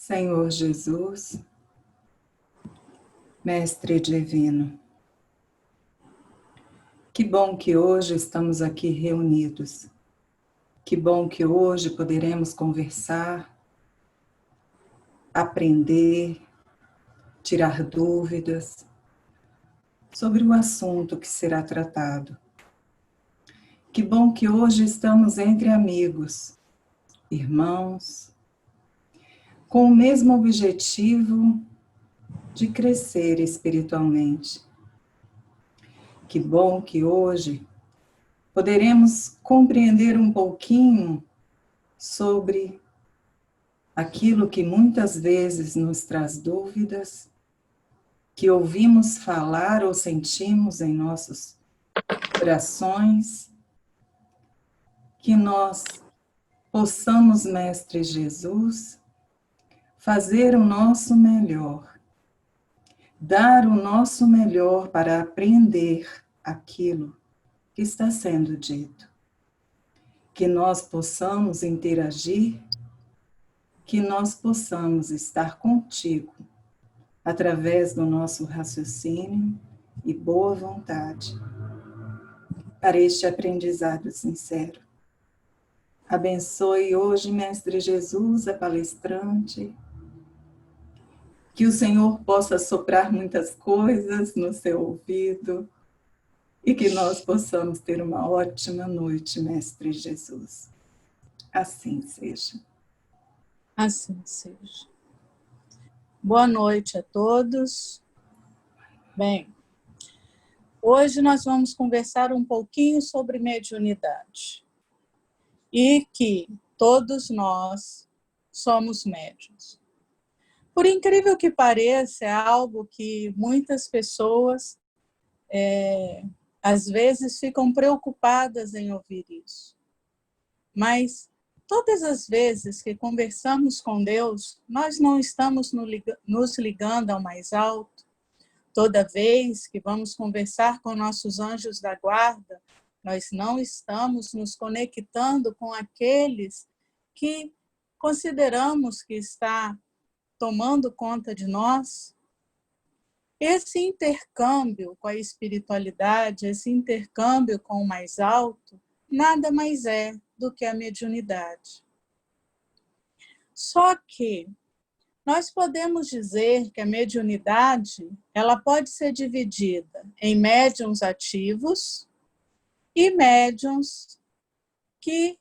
Senhor Jesus, Mestre Divino, que bom que hoje estamos aqui reunidos. Que bom que hoje poderemos conversar, aprender, tirar dúvidas sobre o assunto que será tratado. Que bom que hoje estamos entre amigos, irmãos, com o mesmo objetivo de crescer espiritualmente. Que bom que hoje poderemos compreender um pouquinho sobre aquilo que muitas vezes nos traz dúvidas, que ouvimos falar ou sentimos em nossos corações, que nós possamos, Mestre Jesus, fazer o nosso melhor, dar o nosso melhor para aprender aquilo que está sendo dito. Que nós possamos interagir, que nós possamos estar contigo, através do nosso raciocínio e boa vontade, para este aprendizado sincero. Abençoe hoje, Mestre Jesus, a palestrante, que o Senhor possa soprar muitas coisas no seu ouvido e que nós possamos ter uma ótima noite, Mestre Jesus. Assim seja. Assim seja. Boa noite a todos. Bem, hoje nós vamos conversar um pouquinho sobre mediunidade. E que todos nós somos médiuns. Por incrível que pareça, é algo que muitas pessoas, às vezes, ficam preocupadas em ouvir isso. Mas todas as vezes que conversamos com Deus, nós não estamos nos ligando ao mais alto. Toda vez que vamos conversar com nossos anjos da guarda, nós não estamos nos conectando com aqueles que consideramos que está tomando conta de nós. Esse intercâmbio com a espiritualidade, esse intercâmbio com o mais alto, nada mais é do que a mediunidade. Só que nós podemos dizer que a mediunidade ela pode ser dividida em médiuns ativos e médiuns que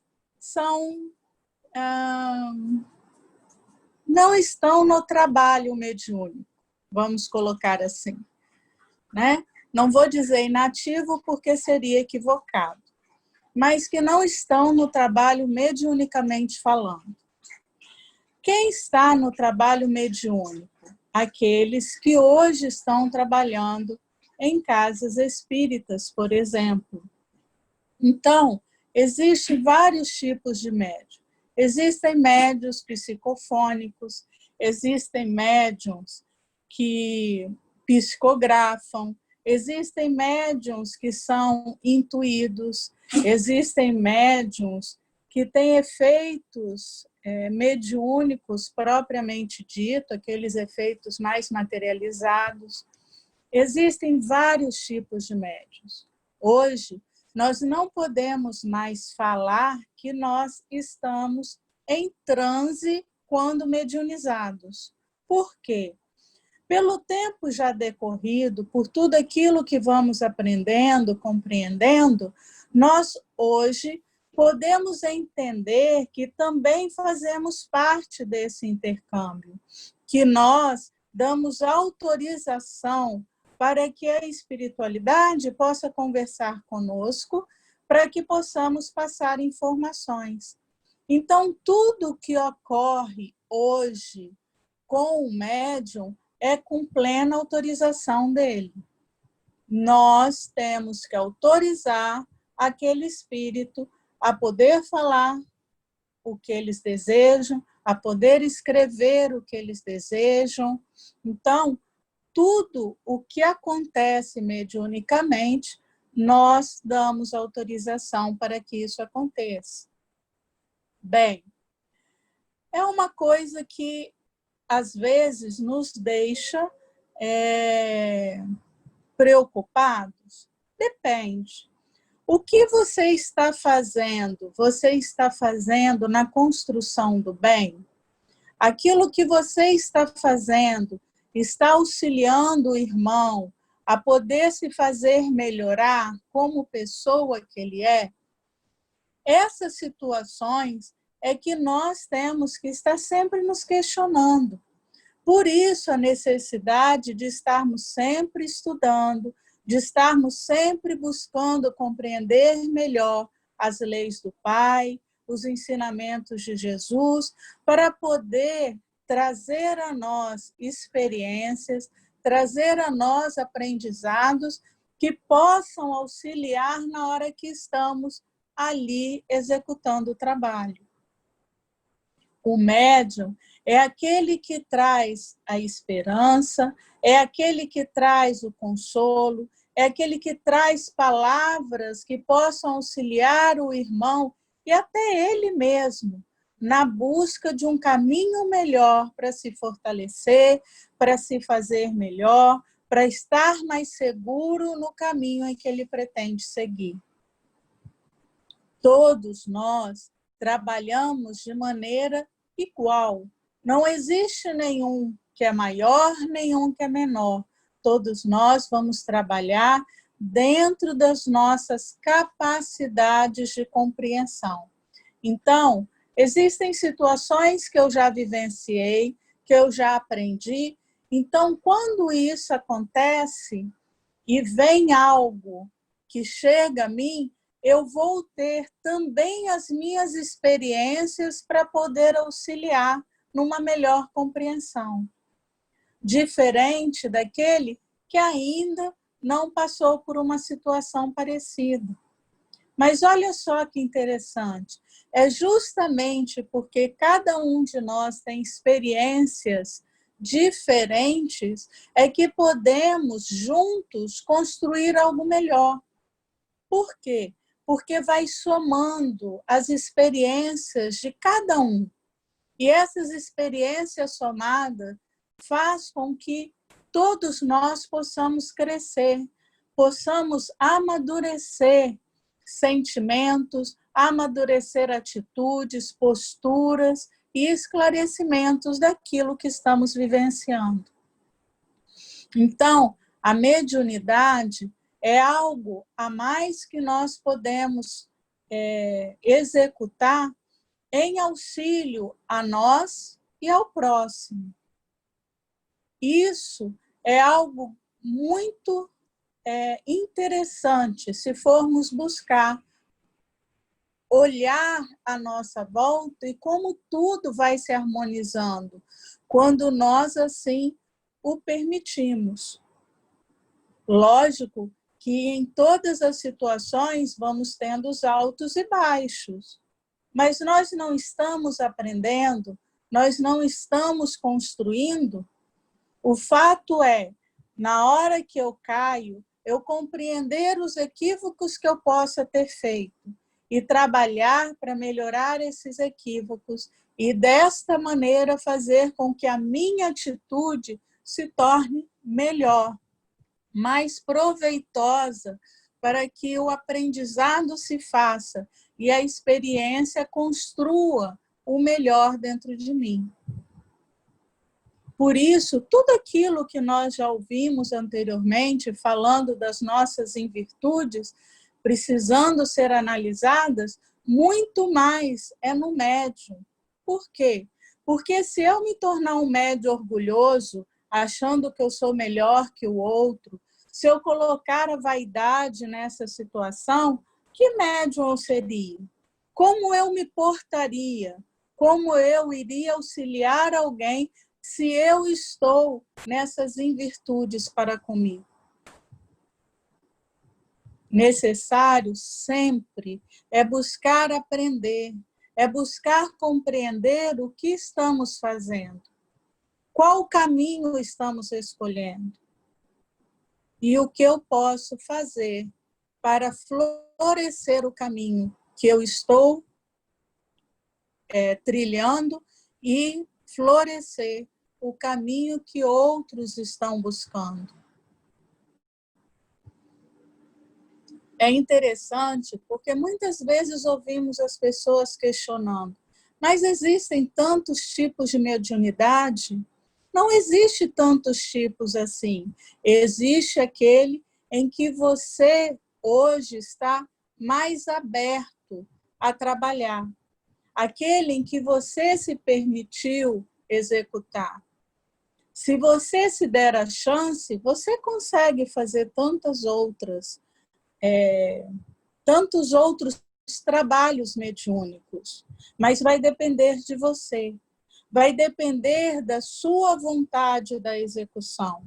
não estão no trabalho mediúnico, vamos colocar assim, né? Não vou dizer inativo porque seria equivocado, mas que não estão no trabalho mediunicamente falando. Quem está no trabalho mediúnico? Aqueles que hoje estão trabalhando em casas espíritas, por exemplo. Então, existem vários tipos de médium. Existem médiuns psicofônicos, existem médiuns que psicografam, existem médiuns que são intuídos, existem médiuns que têm efeitos mediúnicos propriamente dito, aqueles efeitos mais materializados. Existem vários tipos de médiuns. Hoje, nós não podemos mais falar que nós estamos em transe quando mediunizados. Por quê? Pelo tempo já decorrido, por tudo aquilo que vamos aprendendo, compreendendo, nós hoje podemos entender que também fazemos parte desse intercâmbio, que nós damos autorização para que a espiritualidade possa conversar conosco, para que possamos passar informações. Então, tudo que ocorre hoje com o médium é com plena autorização dele. Nós temos que autorizar aquele espírito a poder falar o que eles desejam, a poder escrever o que eles desejam. Então, tudo o que acontece mediunicamente, nós damos autorização para que isso aconteça. Bem, é uma coisa que às vezes, nos deixa preocupados? Depende. O que você está fazendo? Você está fazendo na construção do bem? Aquilo que você está fazendo está auxiliando o irmão a poder se fazer melhorar como pessoa que ele é? Essas situações é que nós temos que estar sempre nos questionando. Por isso, a necessidade de estarmos sempre estudando, de estarmos sempre buscando compreender melhor as leis do Pai, os ensinamentos de Jesus, para poder trazer a nós experiências, trazer a nós aprendizados que possam auxiliar na hora que estamos ali executando o trabalho. O médium é aquele que traz a esperança, é aquele que traz o consolo, é aquele que traz palavras que possam auxiliar o irmão e até ele mesmo na busca de um caminho melhor para se fortalecer, para se fazer melhor, para estar mais seguro no caminho em que ele pretende seguir. Todos nós trabalhamos de maneira igual. Não existe nenhum que é maior, nenhum que é menor. Todos nós vamos trabalhar dentro das nossas capacidades de compreensão. Então, existem situações que eu já vivenciei, que eu já aprendi. Então, quando isso acontece e vem algo que chega a mim, eu vou ter também as minhas experiências para poder auxiliar numa melhor compreensão. Diferente daquele que ainda não passou por uma situação parecida. Mas olha só que interessante, é justamente porque cada um de nós tem experiências diferentes, é que podemos juntos construir algo melhor. Por quê? Porque vai somando as experiências de cada um. E essas experiências somadas faz com que todos nós possamos crescer, possamos amadurecer sentimentos, amadurecer atitudes, posturas e esclarecimentos daquilo que estamos vivenciando. Então, a mediunidade é algo a mais que nós podemos executar em auxílio a nós e ao próximo. Isso é algo muito interessante, se formos buscar olhar à nossa volta e como tudo vai se harmonizando, quando nós assim o permitimos. Lógico que em todas as situações vamos tendo os altos e baixos, mas nós não estamos aprendendo, nós não estamos construindo. O fato é, na hora que eu caio, eu compreender os equívocos que eu possa ter feito e trabalhar para melhorar esses equívocos e desta maneira fazer com que a minha atitude se torne melhor, mais proveitosa, para que o aprendizado se faça e a experiência construa o melhor dentro de mim. Por isso, tudo aquilo que nós já ouvimos anteriormente, falando das nossas invirtudes, precisando ser analisadas, muito mais é no médium. Por quê? Porque se eu me tornar um médium orgulhoso, achando que eu sou melhor que o outro, se eu colocar a vaidade nessa situação, que médium eu seria? Como eu me portaria? Como eu iria auxiliar alguém se eu estou nessas invirtudes para comigo? Necessário sempre é buscar aprender, é buscar compreender o que estamos fazendo, qual caminho estamos escolhendo e o que eu posso fazer para florescer o caminho que eu estou trilhando e florescer o caminho que outros estão buscando. É interessante porque muitas vezes ouvimos as pessoas questionando, mas existem tantos tipos de mediunidade? Não existe tantos tipos assim. Existe aquele em que você hoje está mais aberto a trabalhar. Aquele em que você se permitiu executar. Se você se der a chance, você consegue fazer tantos outros trabalhos mediúnicos, mas vai depender de você. Vai depender da sua vontade da execução.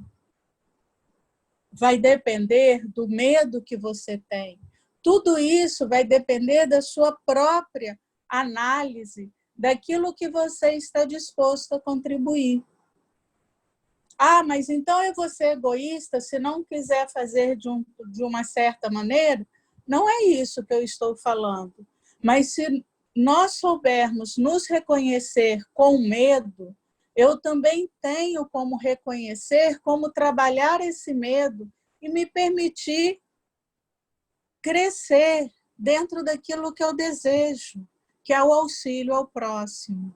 Vai depender do medo que você tem. Tudo isso vai depender da sua própria análise daquilo que você está disposto a contribuir. Ah, mas então eu vou ser egoísta se não quiser fazer de uma certa maneira? Não é isso que eu estou falando. Mas se nós soubermos nos reconhecer com medo, eu também tenho como reconhecer, como trabalhar esse medo e me permitir crescer dentro daquilo que eu desejo, que é o auxílio ao próximo.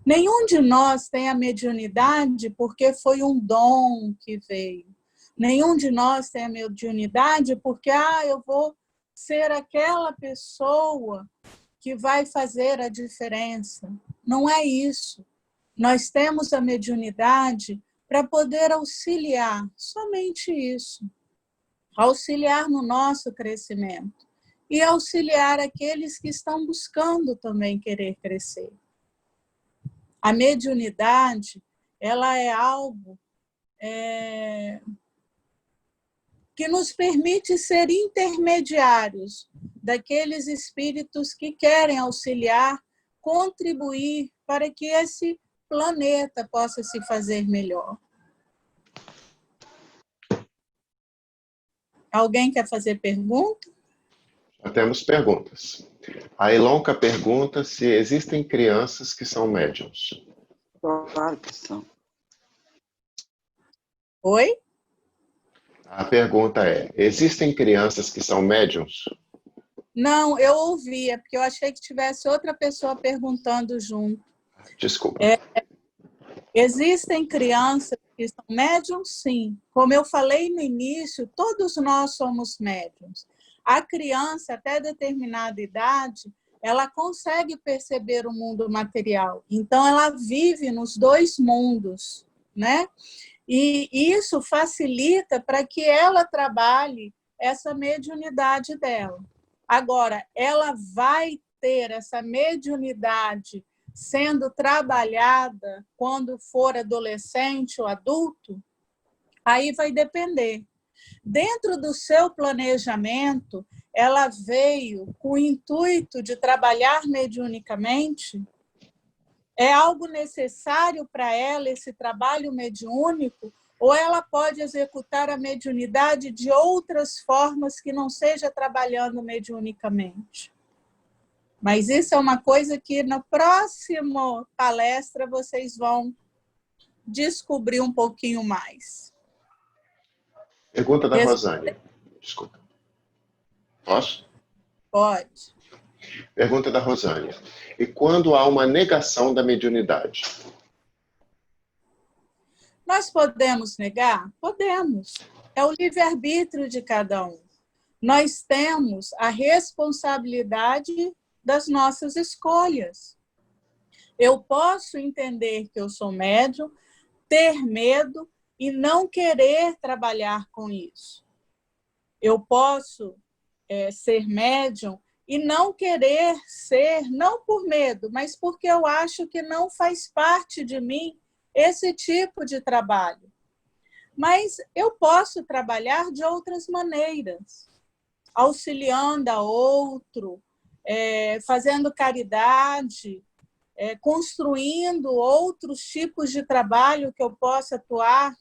Nenhum de nós tem a mediunidade porque foi um dom que veio. Nenhum de nós tem a mediunidade porque eu vou ser aquela pessoa que vai fazer a diferença. Não é isso. Nós temos a mediunidade para poder auxiliar, somente isso. Auxiliar no nosso crescimento e auxiliar aqueles que estão buscando também querer crescer. A mediunidade, ela é algo que nos permite ser intermediários daqueles espíritos que querem auxiliar, contribuir para que esse planeta possa se fazer melhor. Alguém quer fazer pergunta? Já temos perguntas. A Ilonka pergunta se existem crianças que são médiums. Claro que são. Oi? A pergunta é: existem crianças que são médiums? Não, eu ouvi, é porque eu achei que tivesse outra pessoa perguntando junto. Desculpa. Existem crianças que são médiums? Sim. Como eu falei no início, todos nós somos médiums. A criança, até determinada idade, ela consegue perceber o mundo material. Então, ela vive nos dois mundos, né? E isso facilita para que ela trabalhe essa mediunidade dela. Agora, ela vai ter essa mediunidade sendo trabalhada quando for adolescente ou adulto? Aí vai depender. Dentro do seu planejamento, ela veio com o intuito de trabalhar mediunicamente? É algo necessário para ela esse trabalho mediúnico? Ou ela pode executar a mediunidade de outras formas que não seja trabalhando mediunicamente? Mas isso é uma coisa que na próxima palestra vocês vão descobrir um pouquinho mais. Pergunta da Rosânia. Desculpa. Posso? Pode. Pergunta da Rosânia. E quando há uma negação da mediunidade? Nós podemos negar? Podemos. É o livre-arbítrio de cada um. Nós temos a responsabilidade das nossas escolhas. Eu posso entender que eu sou médium, ter medo e não querer trabalhar com isso. Eu posso ser médium e não querer ser, não por medo, mas porque eu acho que não faz parte de mim esse tipo de trabalho. Mas eu posso trabalhar de outras maneiras, auxiliando a outro, fazendo caridade, construindo outros tipos de trabalho que eu possa atuar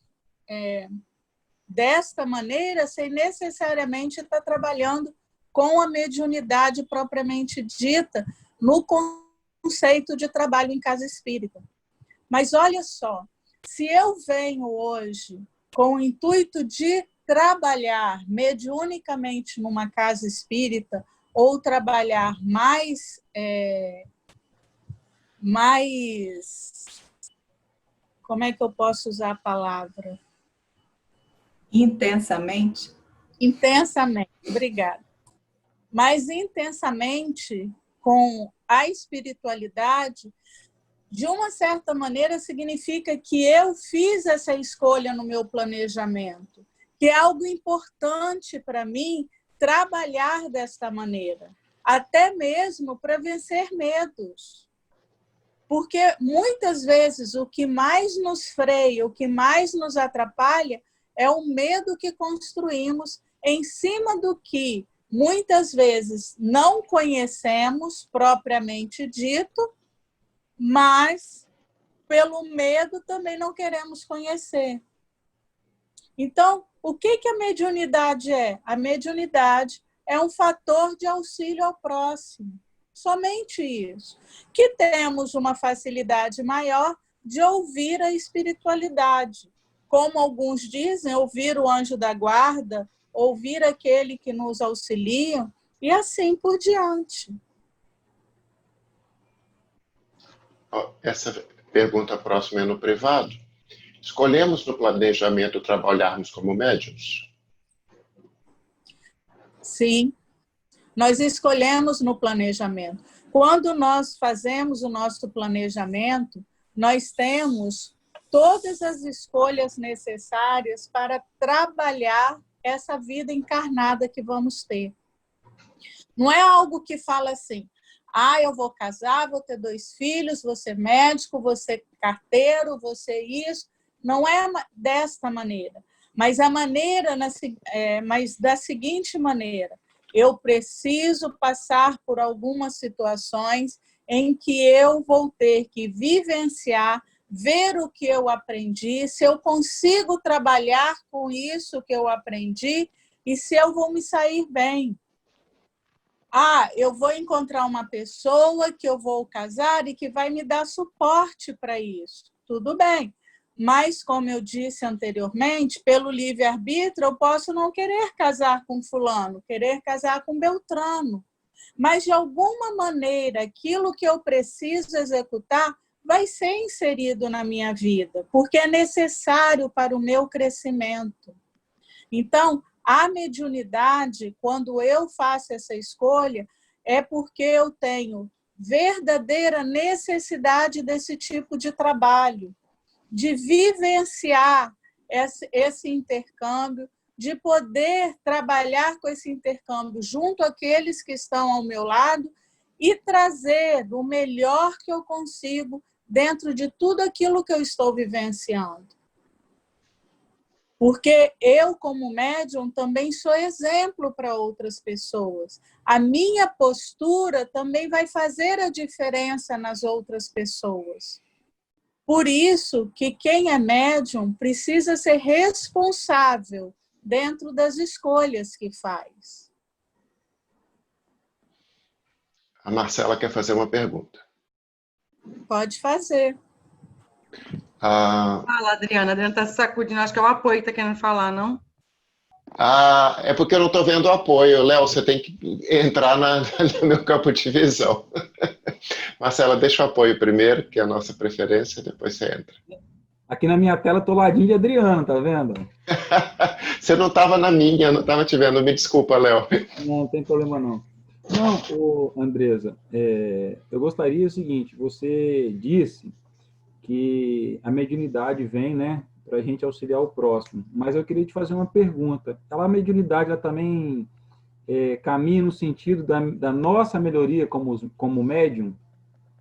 desta maneira, sem necessariamente estar trabalhando com a mediunidade propriamente dita no conceito de trabalho em casa espírita. Mas olha só, se eu venho hoje com o intuito de trabalhar mediunicamente numa casa espírita ou trabalhar como é que eu posso usar a palavra? Intensamente. Intensamente, obrigada. Mas intensamente com a espiritualidade, de uma certa maneira, significa que eu fiz essa escolha no meu planejamento, que é algo importante para mim trabalhar desta maneira, até mesmo para vencer medos. Porque muitas vezes o que mais nos freia, o que mais nos atrapalha, é o medo que construímos em cima do que muitas vezes não conhecemos propriamente dito, mas pelo medo também não queremos conhecer. Então, o que a mediunidade é? A mediunidade é um fator de auxílio ao próximo. Somente isso. Que temos uma facilidade maior de ouvir a espiritualidade. Como alguns dizem, ouvir o anjo da guarda, ouvir aquele que nos auxilia, e assim por diante. Essa pergunta próxima é no privado. Escolhemos no planejamento trabalharmos como médiuns? Sim, nós escolhemos no planejamento. Quando nós fazemos o nosso planejamento, nós temos todas as escolhas necessárias para trabalhar essa vida encarnada que vamos ter. Não é algo que fala assim, eu vou casar, vou ter 2 filhos, vou ser médico, vou ser carteiro, vou ser isso. Não é desta maneira, mas mas da seguinte maneira: eu preciso passar por algumas situações em que eu vou ter que vivenciar, ver o que eu aprendi, se eu consigo trabalhar com isso que eu aprendi e se eu vou me sair bem. Eu vou encontrar uma pessoa que eu vou casar e que vai me dar suporte para isso. Tudo bem. Mas, como eu disse anteriormente, pelo livre-arbítrio, eu posso não querer casar com fulano, querer casar com Beltrano. Mas, de alguma maneira, aquilo que eu preciso executar vai ser inserido na minha vida, porque é necessário para o meu crescimento. Então, a mediunidade, quando eu faço essa escolha, é porque eu tenho verdadeira necessidade desse tipo de trabalho, de vivenciar esse intercâmbio, de poder trabalhar com esse intercâmbio junto àqueles que estão ao meu lado e trazer o melhor que eu consigo dentro de tudo aquilo que eu estou vivenciando. Porque eu, como médium, também sou exemplo para outras pessoas. A minha postura também vai fazer a diferença nas outras pessoas. Por isso que quem é médium precisa ser responsável dentro das escolhas que faz. A Marcela quer fazer uma pergunta. Pode fazer. Fala, Adriana. A Adriana está se sacudindo. Acho que é o apoio que está querendo falar, não? É porque eu não estou vendo o apoio. Léo, você tem que entrar no meu campo de visão. Marcela, deixa o apoio primeiro, que é a nossa preferência, depois você entra. Aqui na minha tela, tô ladinho de Adriana, tá vendo? Você não estava na minha, eu não estava te vendo. Me desculpa, Léo. Não tem problema não. Não, Andresa, eu gostaria o seguinte, você disse que a mediunidade vem, né, para a gente auxiliar o próximo, mas eu queria te fazer uma pergunta. A mediunidade ela também caminha no sentido da nossa melhoria como médium?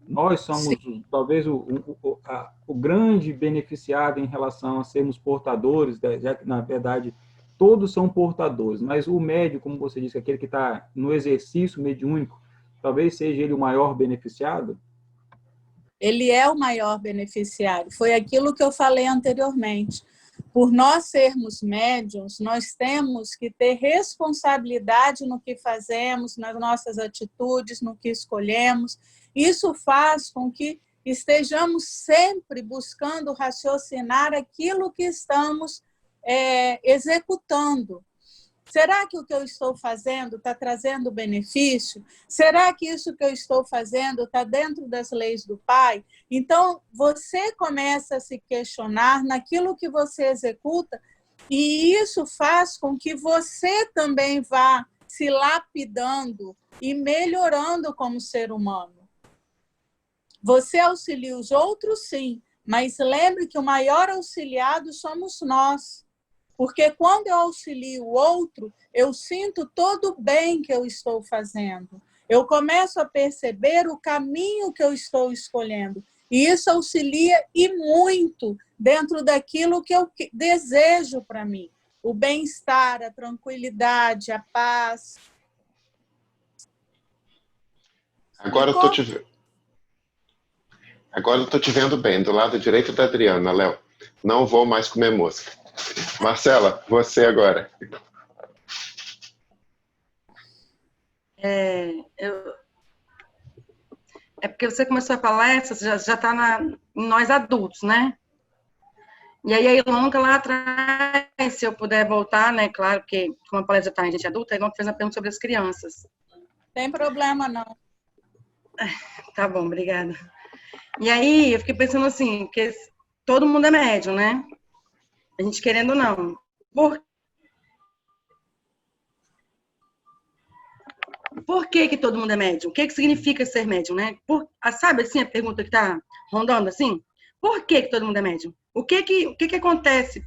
Nós somos, talvez, o grande beneficiado em relação a sermos portadores, já que, na verdade, todos são portadores, mas o médium, como você disse, aquele que está no exercício mediúnico, talvez seja ele o maior beneficiado? Ele é o maior beneficiário. Foi aquilo que eu falei anteriormente. Por nós sermos médiuns, nós temos que ter responsabilidade no que fazemos, nas nossas atitudes, no que escolhemos. Isso faz com que estejamos sempre buscando raciocinar aquilo que estamos executando. Será que o que eu estou fazendo está trazendo benefício? Será que isso que eu estou fazendo está dentro das leis do Pai? Então, você começa a se questionar naquilo que você executa, e isso faz com que você também vá se lapidando e melhorando como ser humano. Você auxilia os outros, sim, mas lembre que o maior auxiliado somos nós. Porque quando eu auxilio o outro, eu sinto todo o bem que eu estou fazendo. Eu começo a perceber o caminho que eu estou escolhendo. E isso auxilia e muito dentro daquilo que eu desejo para mim. O bem-estar, a tranquilidade, a paz. Agora eu tô te vendo bem, do lado direito da Adriana, Léo. Não vou mais comer mosca. Marcela, você agora. É porque você começou a palestra, já está em nós adultos, né? E aí a Ilonka lá atrás, se eu puder voltar, né? Claro, porque como a palestra está em gente adulta, a Ilonka fez uma pergunta sobre as crianças. Tem problema, não. Tá bom, obrigada. E aí eu fiquei pensando assim, que todo mundo é médium, né? A gente querendo ou não. Por que todo mundo é médium? O que significa ser médium, né? Sabe assim a pergunta que está rondando assim? Por que todo mundo é médium? O que acontece?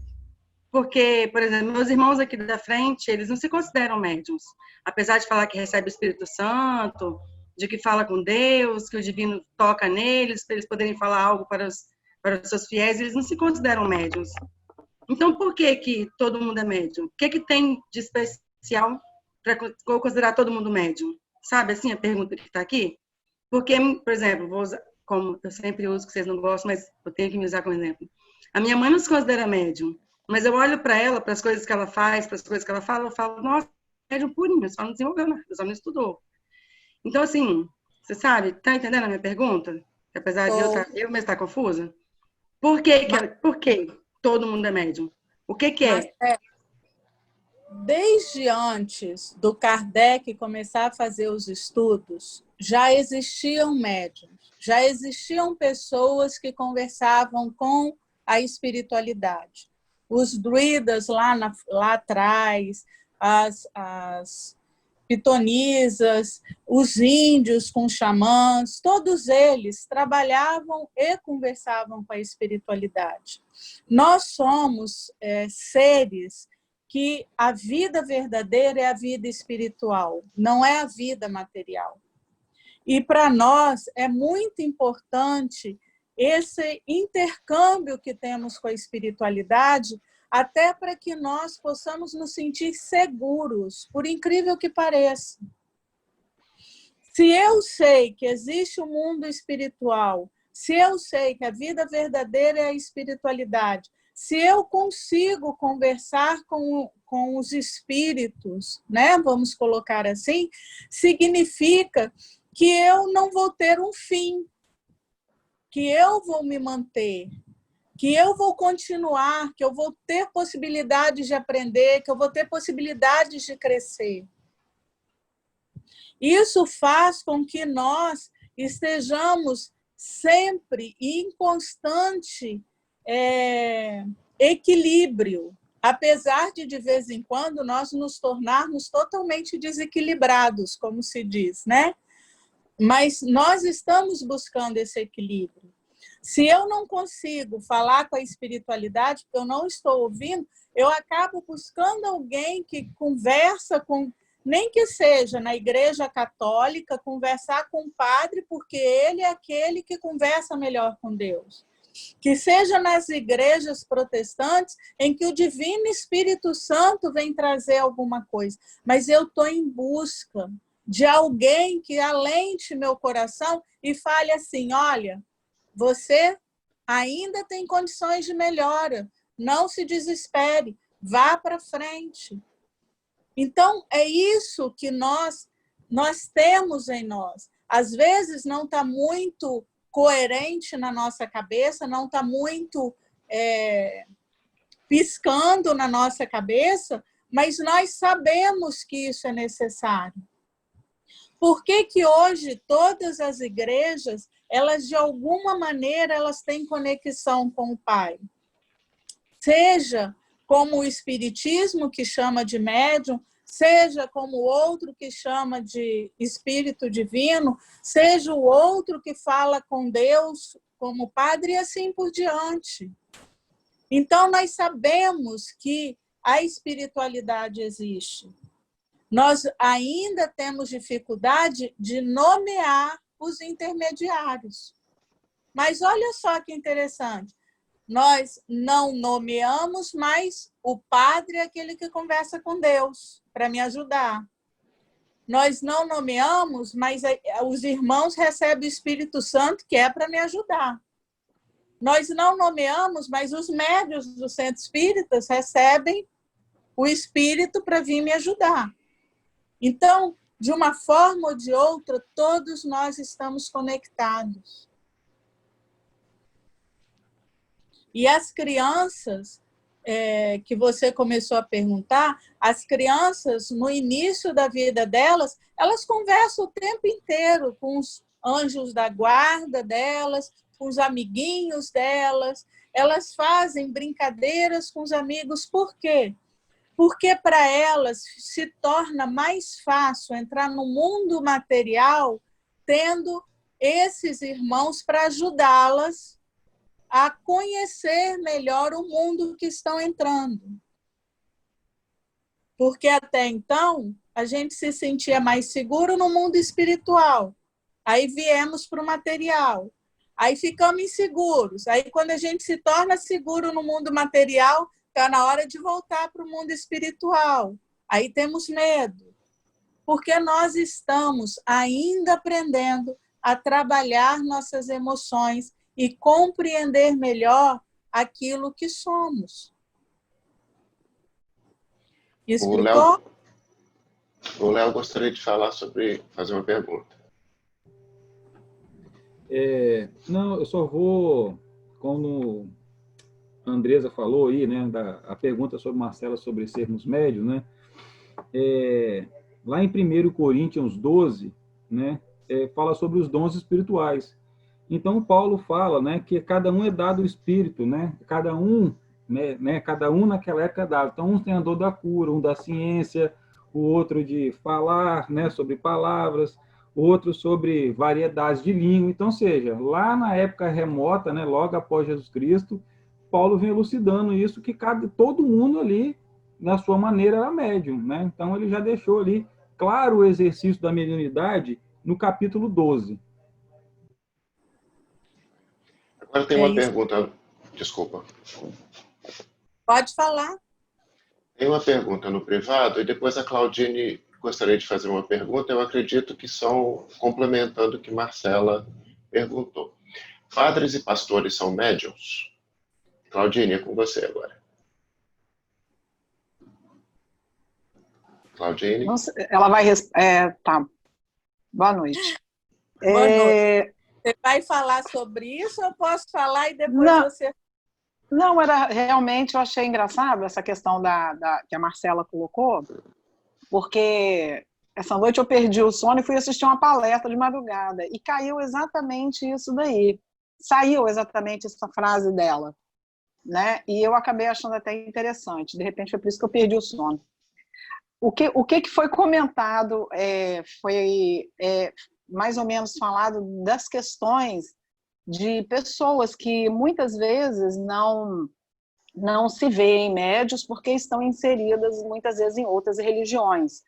Porque, por exemplo, meus irmãos aqui da frente, eles não se consideram médiums. Apesar de falar que recebe o Espírito Santo, de que fala com Deus, que o divino toca neles, para eles poderem falar algo para os seus fiéis, eles não se consideram médiums. Então, por que todo mundo é médium? O que tem de especial para considerar todo mundo médium? Sabe, assim, a pergunta que está aqui? Porque, por exemplo, vou usar, como eu sempre uso, que vocês não gostam, mas eu tenho que me usar como exemplo. A minha mãe não se considera médium, mas eu olho para ela, para as coisas que ela faz, para as coisas que ela fala, eu falo, nossa, médium purinho, só não desenvolveu nada, só não estudou. Então, assim, você sabe, tá entendendo a minha pergunta? Apesar de eu mesmo estar confusa? Por que todo mundo é médium? O que é? Desde antes do Kardec começar a fazer os estudos, já existiam médiums, já existiam pessoas que conversavam com a espiritualidade. Os druidas lá atrás, as pitonisas, os índios com xamãs, todos eles trabalhavam e conversavam com a espiritualidade. Nós somos seres que a vida verdadeira é a vida espiritual, não é a vida material. E para nós é muito importante esse intercâmbio que temos com a espiritualidade, até para que nós possamos nos sentir seguros, por incrível que pareça. Se eu sei que existe um mundo espiritual, se eu sei que a vida verdadeira é a espiritualidade, se eu consigo conversar com os espíritos, né, vamos colocar assim, significa que eu não vou ter um fim, que eu vou me manter, que eu vou continuar, que eu vou ter possibilidades de aprender, que eu vou ter possibilidades de crescer. Isso faz com que nós estejamos sempre em constante equilíbrio, apesar de vez em quando, nós nos tornarmos totalmente desequilibrados, como se diz, né? Mas nós estamos buscando esse equilíbrio. Se eu não consigo falar com a espiritualidade, porque eu não estou ouvindo, eu acabo buscando alguém que conversa com, nem que seja na igreja católica, conversar com o padre, porque ele é aquele que conversa melhor com Deus. Que seja nas igrejas protestantes, em que o Divino Espírito Santo vem trazer alguma coisa. Mas eu estou em busca de alguém que alente meu coração e fale assim, olha, você ainda tem condições de melhora, não se desespere, vá para frente. Então, é isso que nós temos em nós. Às vezes não está muito coerente na nossa cabeça, não está muito piscando na nossa cabeça, mas nós sabemos que isso é necessário. Por que que hoje todas as igrejas, elas de alguma maneira, elas têm conexão com o Pai? Seja como o Espiritismo, que chama de médium, seja como o outro que chama de Espírito Divino, seja o outro que fala com Deus como Padre, e assim por diante. Então, nós sabemos que a espiritualidade existe. Nós ainda temos dificuldade de nomear os intermediários. Mas olha só que interessante. Nós não nomeamos, mas o padre é aquele que conversa com Deus para me ajudar. Nós não nomeamos, mas os irmãos recebem o Espírito Santo, que é para me ajudar. Nós não nomeamos, mas os médiuns do Centro Espíritas recebem o Espírito para vir me ajudar. Então, de uma forma ou de outra, todos nós estamos conectados. E as crianças, que você começou a perguntar, as crianças, no início da vida delas, elas conversam o tempo inteiro com os anjos da guarda delas, com os amiguinhos delas, elas fazem brincadeiras com os amigos. Por quê? Porque para elas se torna mais fácil entrar no mundo material tendo esses irmãos para ajudá-las a conhecer melhor o mundo que estão entrando. Porque até então, a gente se sentia mais seguro no mundo espiritual. Aí viemos para o material. Aí ficamos inseguros. Aí quando a gente se torna seguro no mundo material, está na hora de voltar para o mundo espiritual. Aí temos medo. Porque nós estamos ainda aprendendo a trabalhar nossas emoções e compreender melhor aquilo que somos. Explicou? O Léo gostaria de falar fazer uma pergunta. Não, eu só vou, como a Andresa falou aí, né, a pergunta sobre Marcela sobre sermos médios, né, lá em 1 Coríntios 12, né, fala sobre os dons espirituais. Então, Paulo fala, né, que cada um é dado o Espírito, né, cada um naquela época é dado. Então, um tem a dor da cura, um da ciência, o outro de falar, né, sobre palavras, o outro sobre variedades de língua. Então, seja, lá na época remota, né, logo após Jesus Cristo, Paulo vem elucidando isso, que todo mundo ali, na sua maneira, era médium, né? Então, ele já deixou ali claro o exercício da mediunidade no capítulo 12. Agora tem uma pergunta, desculpa. Pode falar. Tem uma pergunta no privado e depois a Claudine gostaria de fazer uma pergunta. Eu acredito que são complementando o que Marcela perguntou. Padres e pastores são médiuns? Claudine, é com você agora. Claudine? Nossa, ela vai... tá. Boa noite. Boa noite. Você vai falar sobre isso ou eu posso falar e depois você... Não, realmente eu achei engraçado essa questão que a Marcela colocou, porque essa noite eu perdi o sono e fui assistir uma palestra de madrugada e caiu exatamente isso daí. Saiu exatamente essa frase dela, né? E eu acabei achando até interessante. De repente foi por isso que eu perdi o sono. O que foi comentado foi mais ou menos falado das questões de pessoas que muitas vezes não se veem médios porque estão inseridas muitas vezes em outras religiões.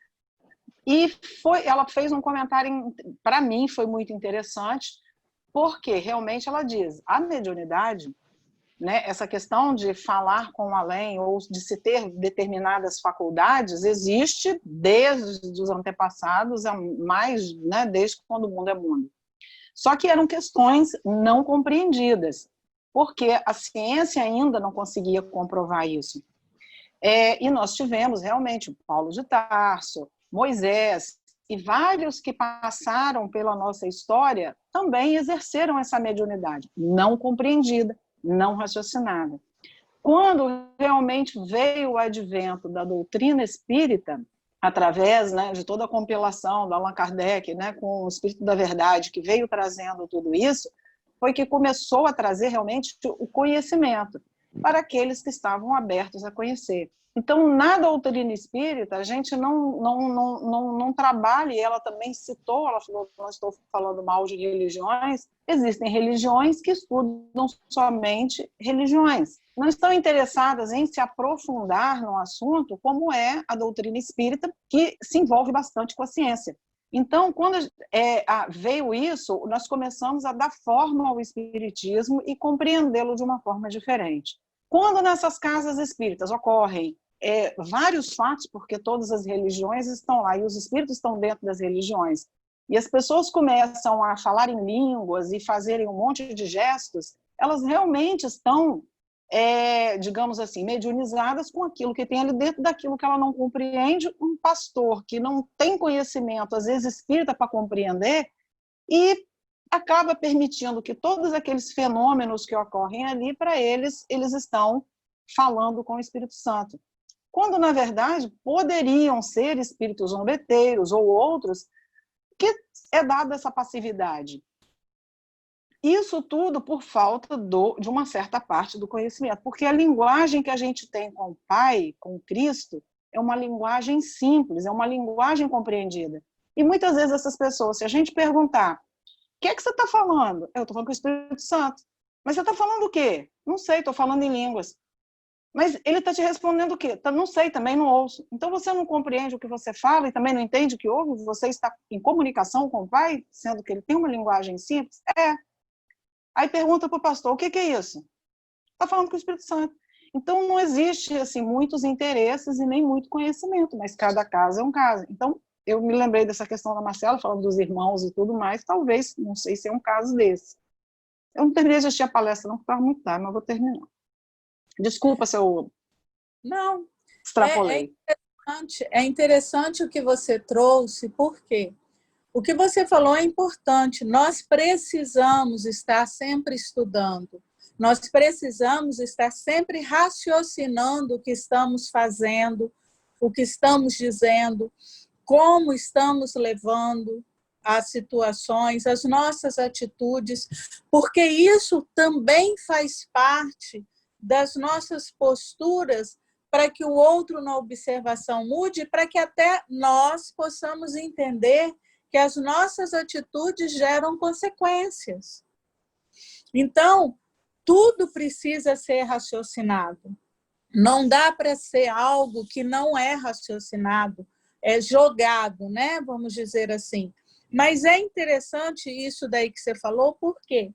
E ela fez um comentário, para mim foi muito interessante, porque realmente ela diz, a mediunidade, né, essa questão de falar com o além ou de se ter determinadas faculdades existe desde os antepassados, mais, né, desde quando o mundo é mundo. Só que eram questões não compreendidas, porque a ciência ainda não conseguia comprovar isso. E nós tivemos realmente o Paulo de Tarso, Moisés, e vários que passaram pela nossa história também exerceram essa mediunidade, não compreendida, não raciocinada. Quando realmente veio o advento da doutrina espírita, através, né, de toda a compilação do Allan Kardec, né, com o Espírito da Verdade, que veio trazendo tudo isso, foi que começou a trazer realmente o conhecimento para aqueles que estavam abertos a conhecer. Então, na doutrina espírita, a gente não trabalha, e ela também citou, ela falou, não estou falando mal de religiões, existem religiões que estudam somente religiões. Não estão interessadas em se aprofundar no assunto, como é a doutrina espírita, que se envolve bastante com a ciência. Então, quando veio isso, nós começamos a dar forma ao espiritismo e compreendê-lo de uma forma diferente. Quando nessas casas espíritas ocorrem vários fatos, porque todas as religiões estão lá, e os espíritos estão dentro das religiões, e as pessoas começam a falar em línguas e fazerem um monte de gestos, elas realmente estão, digamos assim, mediunizadas com aquilo que tem ali dentro, daquilo que ela não compreende. Um pastor que não tem conhecimento, às vezes espírita, para compreender, e acaba permitindo que todos aqueles fenômenos que ocorrem ali, para eles estão falando com o Espírito Santo. Quando, na verdade, poderiam ser espíritos zombeteiros ou outros, que é dada essa passividade. Isso tudo por falta de uma certa parte do conhecimento, porque a linguagem que a gente tem com o Pai, com Cristo, é uma linguagem simples, é uma linguagem compreendida. E muitas vezes essas pessoas, se a gente perguntar, o que é que você está falando? Eu estou falando com o Espírito Santo. Mas você está falando o quê? Não sei, estou falando em línguas. Mas ele está te respondendo o quê? Não sei, também não ouço. Então você não compreende o que você fala e também não entende o que ouve? Você está em comunicação com o Pai, sendo que ele tem uma linguagem simples? Aí pergunta para o pastor, o que é isso? Está falando com o Espírito Santo. Então não existe assim, muitos interesses e nem muito conhecimento, mas cada caso é um caso. Então eu me lembrei dessa questão da Marcela, falando dos irmãos e tudo mais, talvez, não sei se é um caso desse. Eu não terminei de assistir a palestra, não, porque estava muito tarde, mas vou terminar. Desculpa se eu extrapolei. É interessante o que você trouxe, por quê? O que você falou é importante. Nós precisamos estar sempre estudando. Nós precisamos estar sempre raciocinando o que estamos fazendo, o que estamos dizendo, como estamos levando as situações, as nossas atitudes, porque isso também faz parte das nossas posturas para que o outro na observação mude, para que até nós possamos entender que as nossas atitudes geram consequências. Então, tudo precisa ser raciocinado. Não dá para ser algo que não é raciocinado, é jogado, né? Vamos dizer assim. Mas é interessante isso daí que você falou, por quê?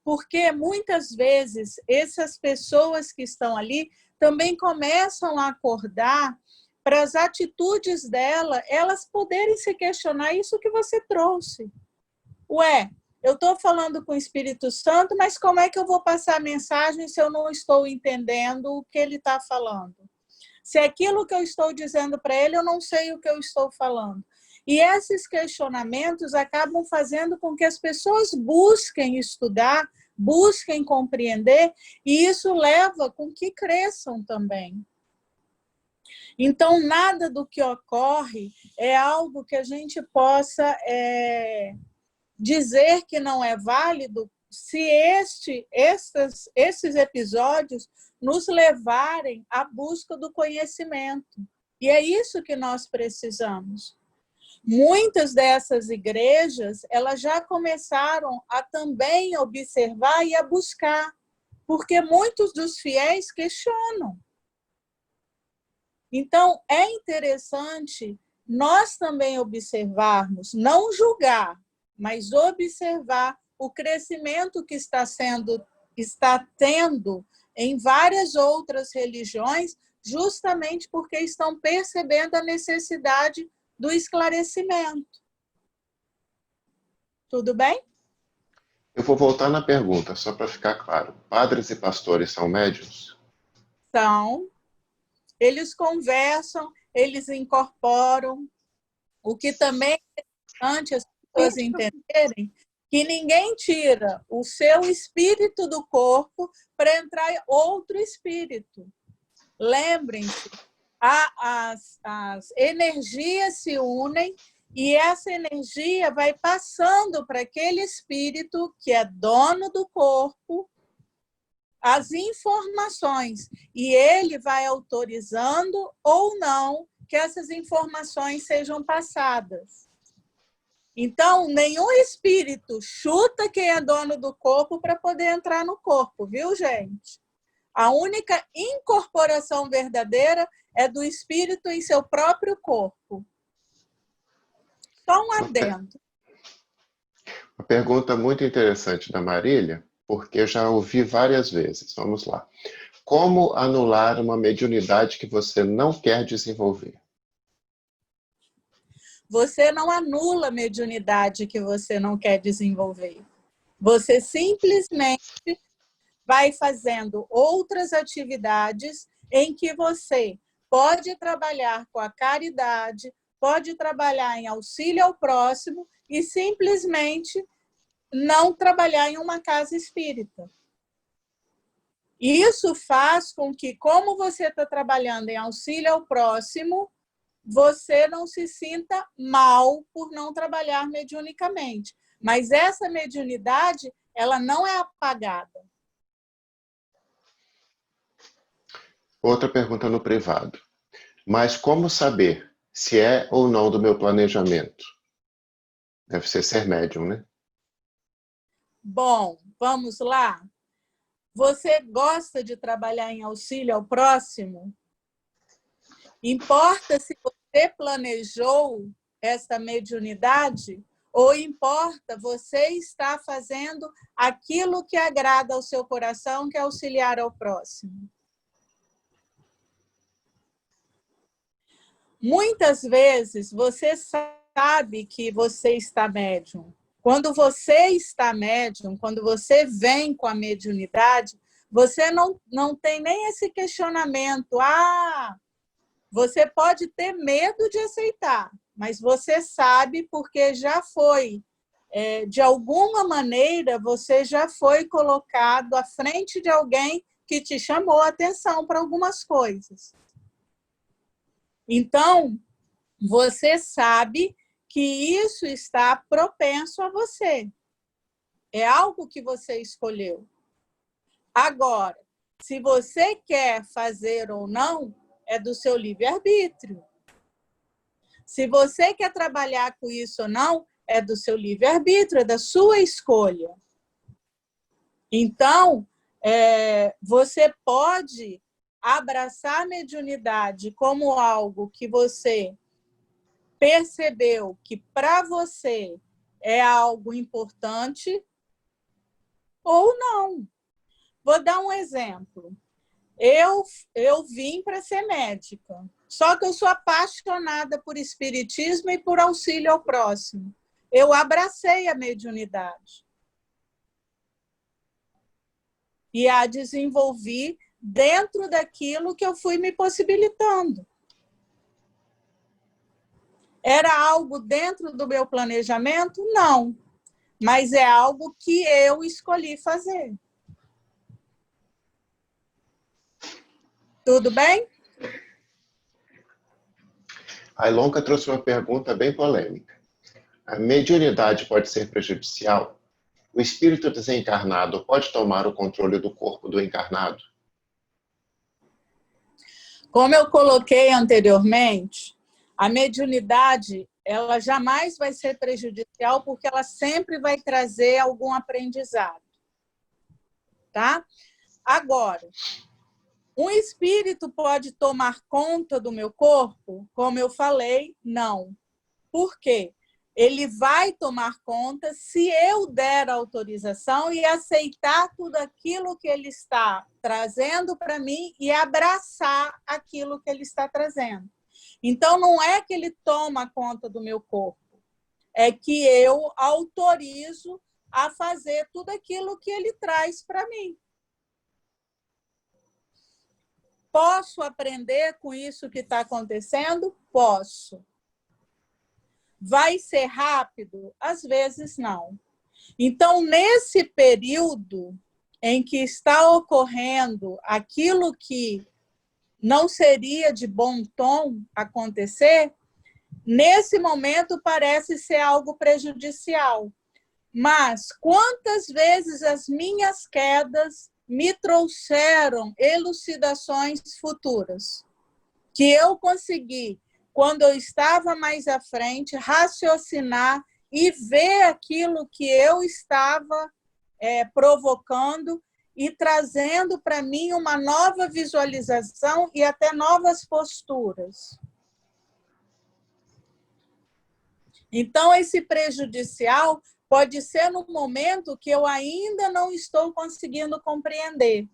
Porque muitas vezes essas pessoas que estão ali também começam a acordar para as atitudes dela, elas poderem se questionar isso que você trouxe. Ué, eu estou falando com o Espírito Santo, mas como é que eu vou passar a mensagem se eu não estou entendendo o que ele está falando? Se aquilo que eu estou dizendo para ele, eu não sei o que eu estou falando. E esses questionamentos acabam fazendo com que as pessoas busquem estudar, busquem compreender, e isso leva com que cresçam também. Então, nada do que ocorre é algo que a gente possa dizer que não é válido se esses episódios nos levarem à busca do conhecimento. E é isso que nós precisamos. Muitas dessas igrejas, elas já começaram a também observar e a buscar, porque muitos dos fiéis questionam. Então, é interessante nós também observarmos, não julgar, mas observar o crescimento que está tendo em várias outras religiões, justamente porque estão percebendo a necessidade do esclarecimento. Tudo bem? Eu vou voltar na pergunta, só para ficar claro. Padres e pastores são médiuns? São. Eles conversam, eles incorporam, O que também é importante as pessoas entenderem que ninguém tira o seu espírito do corpo para entrar outro espírito. Lembrem-se, as energias se unem e essa energia vai passando para aquele espírito que é dono do corpo as informações e ele vai autorizando ou não que essas informações sejam passadas. Então, nenhum espírito chuta quem é dono do corpo para poder entrar no corpo, viu, gente? A única incorporação verdadeira é do espírito em seu próprio corpo. Só um adendo. Uma pergunta muito interessante da Marília, porque eu já ouvi várias vezes. Vamos lá. Como anular uma mediunidade que você não quer desenvolver? Você não anula a mediunidade que você não quer desenvolver. Você simplesmente vai fazendo outras atividades em que você pode trabalhar com a caridade, pode trabalhar em auxílio ao próximo e simplesmente não trabalhar em uma casa espírita. Isso faz com que, como você está trabalhando em auxílio ao próximo, você não se sinta mal por não trabalhar mediunicamente. Mas essa mediunidade, ela não é apagada. Outra pergunta no privado. Mas como saber se é ou não do meu planejamento? Deve ser médium, né? Bom, vamos lá. Você gosta de trabalhar em auxílio ao próximo? Importa se você planejou essa mediunidade ou importa você estar fazendo aquilo que agrada ao seu coração, que é auxiliar ao próximo? Muitas vezes você sabe que você está médium. Quando você está médium, quando você vem com a mediunidade, você não tem nem esse questionamento. Você pode ter medo de aceitar, mas você sabe porque já foi, de alguma maneira, você já foi colocado à frente de alguém que te chamou a atenção para algumas coisas. Então, você sabe que isso está propenso a você. É algo que você escolheu. Agora, se você quer fazer ou não, é do seu livre-arbítrio. Se você quer trabalhar com isso ou não, é do seu livre-arbítrio, é da sua escolha. Então, você pode abraçar a mediunidade como algo que você percebeu que para você é algo importante ou não. Vou dar um exemplo. Eu vim para ser médica, só que eu sou apaixonada por espiritismo e por auxílio ao próximo. Eu abracei a mediunidade e a desenvolvi dentro daquilo que eu fui me possibilitando. Era algo dentro do meu planejamento? Não. Mas é algo que eu escolhi fazer. Tudo bem? A Ilonka trouxe uma pergunta bem polêmica. A mediunidade pode ser prejudicial? O espírito desencarnado pode tomar o controle do corpo do encarnado? Como eu coloquei anteriormente, a mediunidade, ela jamais vai ser prejudicial porque ela sempre vai trazer algum aprendizado. Tá? Agora, um espírito pode tomar conta do meu corpo? Como eu falei, não. Por quê? Ele vai tomar conta se eu der autorização e aceitar tudo aquilo que ele está trazendo para mim e abraçar aquilo que ele está trazendo. Então, não é que ele toma conta do meu corpo, é que eu autorizo a fazer tudo aquilo que ele traz para mim. Posso aprender com isso que está acontecendo? Posso. Vai ser rápido? Às vezes não. Então, nesse período em que está ocorrendo aquilo que não seria de bom tom acontecer, nesse momento parece ser algo prejudicial. Mas quantas vezes as minhas quedas me trouxeram elucidações futuras, que eu consegui, quando eu estava mais à frente, raciocinar e ver aquilo que eu estava provocando e trazendo para mim uma nova visualização e até novas posturas. Então, esse prejudicial pode ser no momento que eu ainda não estou conseguindo compreender.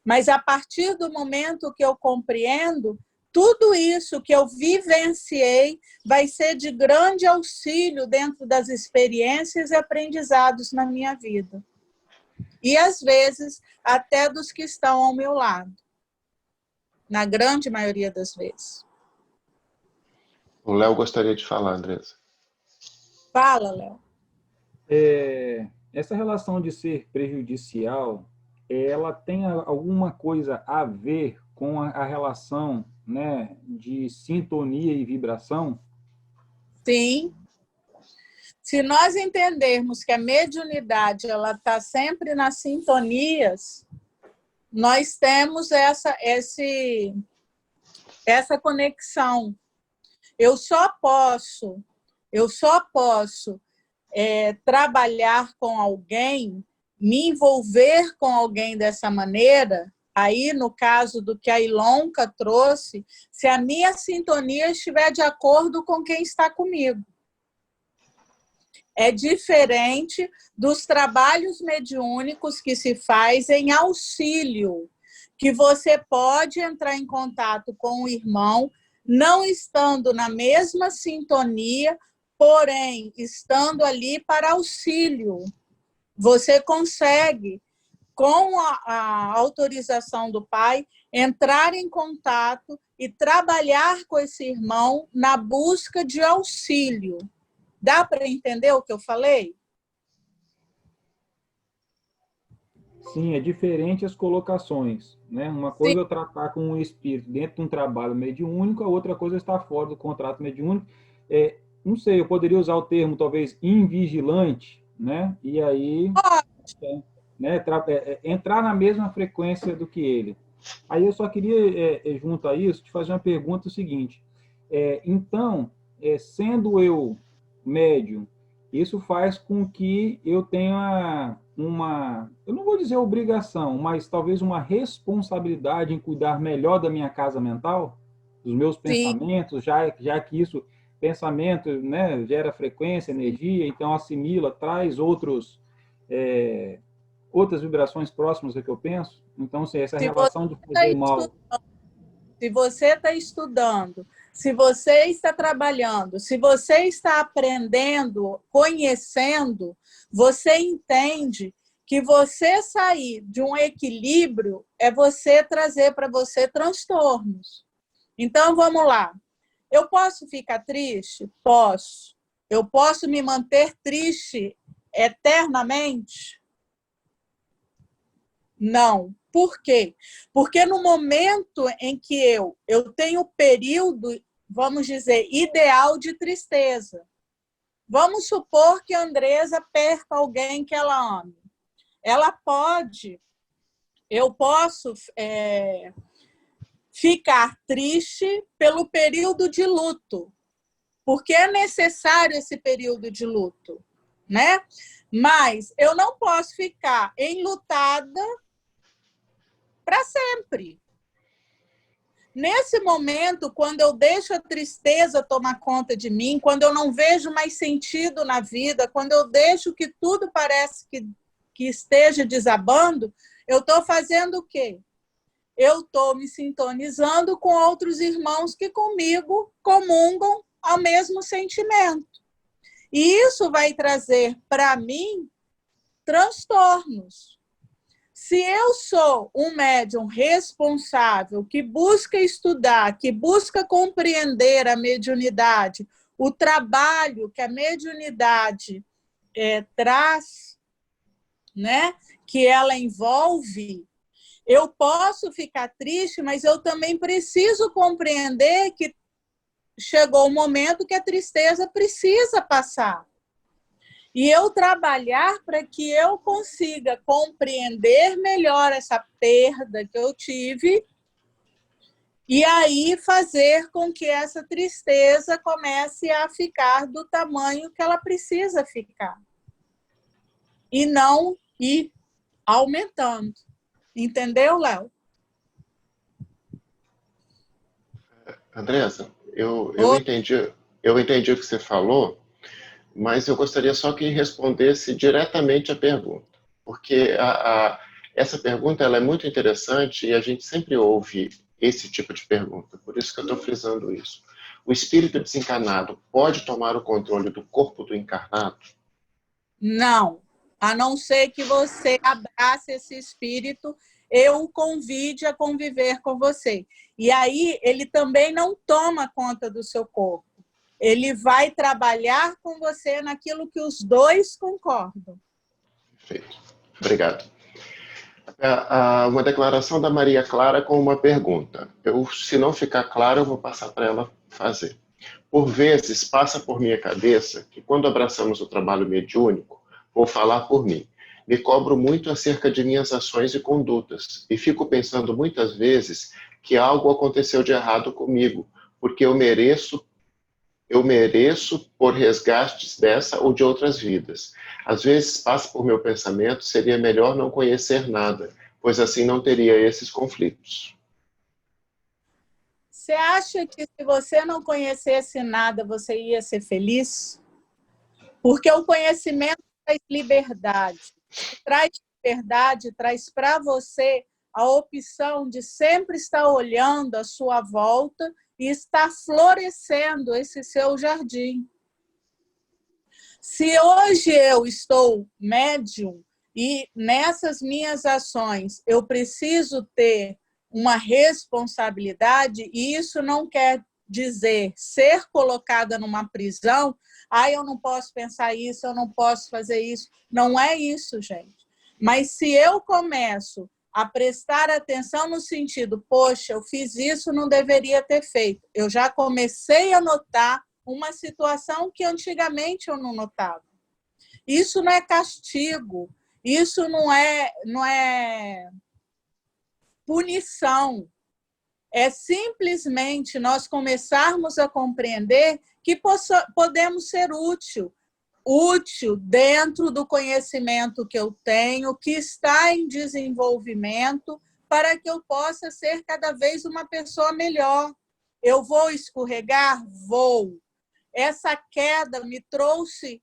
Mas, a partir do momento que eu compreendo, tudo isso que eu vivenciei vai ser de grande auxílio dentro das experiências e aprendizados na minha vida. E, às vezes, até dos que estão ao meu lado. Na grande maioria das vezes. O Léo gostaria de falar, Andressa. Fala, Léo. Essa relação de ser prejudicial, ela tem alguma coisa a ver com a relação, né, de sintonia e vibração? Sim. Se nós entendermos que a mediunidade ela está sempre nas sintonias, nós temos essa conexão. Eu só posso trabalhar com alguém, me envolver com alguém dessa maneira, aí no caso do que a Ilonka trouxe, se a minha sintonia estiver de acordo com quem está comigo. É diferente dos trabalhos mediúnicos que se faz em auxílio, que você pode entrar em contato com o irmão, não estando na mesma sintonia, porém, estando ali para auxílio. Você consegue, com a autorização do Pai, entrar em contato e trabalhar com esse irmão na busca de auxílio. Dá para entender o que eu falei? Sim, é diferente as colocações, né? Uma coisa é eu tratar com um espírito dentro de um trabalho mediúnico, a outra coisa é estar fora do contrato mediúnico. Não sei, eu poderia usar o termo, talvez, invigilante, né? E aí, né, entrar na mesma frequência do que ele. Aí eu só queria, junto a isso, te fazer uma pergunta seguinte. Então, sendo eu médium, isso faz com que eu tenha eu não vou dizer obrigação, mas talvez uma responsabilidade em cuidar melhor da minha casa mental, dos meus pensamentos, já que isso, pensamento, né, gera frequência, energia, então assimila, traz outras vibrações próximas do que eu penso. Então, essa relação de fazer mal. Se você está estudando, se você está trabalhando, se você está aprendendo, conhecendo, você entende que você sair de um equilíbrio é você trazer para você transtornos. Então, vamos lá. Eu posso ficar triste? Posso. Eu posso me manter triste eternamente? Não. Por quê? Porque no momento em que eu tenho o período, vamos dizer, ideal de tristeza. Vamos supor que a Andressa perca alguém que ela ame. Eu posso ficar triste pelo período de luto, porque é necessário esse período de luto, né? Mas eu não posso ficar enlutada para sempre. Nesse momento, quando eu deixo a tristeza tomar conta de mim, quando eu não vejo mais sentido na vida, quando eu deixo que tudo parece que esteja desabando, eu estou fazendo o quê? Eu estou me sintonizando com outros irmãos que comigo comungam ao mesmo sentimento. E isso vai trazer para mim transtornos. Se eu sou um médium responsável, que busca estudar, que busca compreender a mediunidade o trabalho que a mediunidade traz, né? Que ela envolve, eu posso ficar triste, mas eu também preciso compreender que chegou o momento que a tristeza precisa passar. E eu trabalhar para que eu consiga compreender melhor essa perda que eu tive e aí fazer com que essa tristeza comece a ficar do tamanho que ela precisa ficar. E não ir aumentando. Entendeu, Léo? Andressa, eu entendi o que você falou, mas eu gostaria só que respondesse diretamente a pergunta, porque essa pergunta ela é muito interessante e a gente sempre ouve esse tipo de pergunta, por isso que eu estou frisando isso. O espírito desencarnado pode tomar o controle do corpo do encarnado? Não, a não ser que você abrace esse espírito, eu o convide a conviver com você. E aí ele também não toma conta do seu corpo. Ele vai trabalhar com você naquilo que os dois concordam. Perfeito. Obrigado. Uma declaração da Maria Clara com uma pergunta. Se não ficar claro, eu vou passar para ela fazer. Por vezes, passa por minha cabeça que quando abraçamos o trabalho mediúnico, vou falar por mim, me cobro muito acerca de minhas ações e condutas e fico pensando muitas vezes que algo aconteceu de errado comigo, porque eu mereço por resgates dessa ou de outras vidas. Às vezes passa por meu pensamento, seria melhor não conhecer nada, pois assim não teria esses conflitos. Você acha que se você não conhecesse nada, você ia ser feliz? Porque o conhecimento traz liberdade. Traz liberdade, traz para você a opção de sempre estar olhando à sua volta e estar florescendo esse seu jardim. Se hoje eu estou médium e nessas minhas ações eu preciso ter uma responsabilidade, e isso não quer dizer ser colocada numa prisão, eu não posso pensar isso, eu não posso fazer isso. Não é isso, gente. Mas se eu começo a prestar atenção no sentido, poxa, eu fiz isso, não deveria ter feito. Eu já comecei a notar uma situação que antigamente eu não notava. Isso não é castigo, isso não é punição. É simplesmente nós começarmos a compreender que podemos ser útil dentro do conhecimento que eu tenho, que está em desenvolvimento, para que eu possa ser cada vez uma pessoa melhor. Eu vou escorregar? Vou. Essa queda me trouxe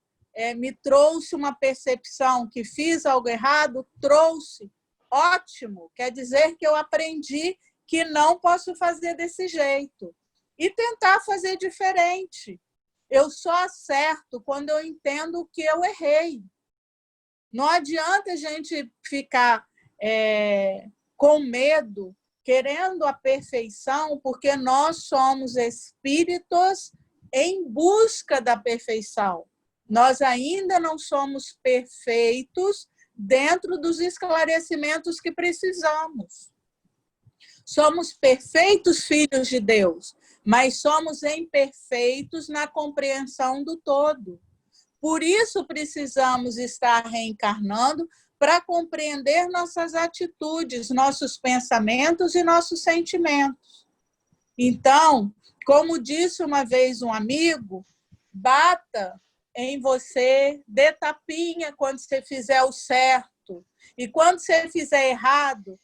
uma percepção que fiz algo errado? Trouxe. Ótimo. Quer dizer que eu aprendi que não posso fazer desse jeito. E tentar fazer diferente. Eu só acerto quando eu entendo que eu errei. Não adianta a gente ficar com medo, querendo a perfeição, porque nós somos espíritos em busca da perfeição. Nós ainda não somos perfeitos dentro dos esclarecimentos que precisamos. Somos perfeitos filhos de Deus, mas somos imperfeitos na compreensão do todo. Por isso precisamos estar reencarnando para compreender nossas atitudes, nossos pensamentos e nossos sentimentos. Então, como disse uma vez um amigo, bata em você, dê tapinha quando você fizer o certo. E quando você fizer errado,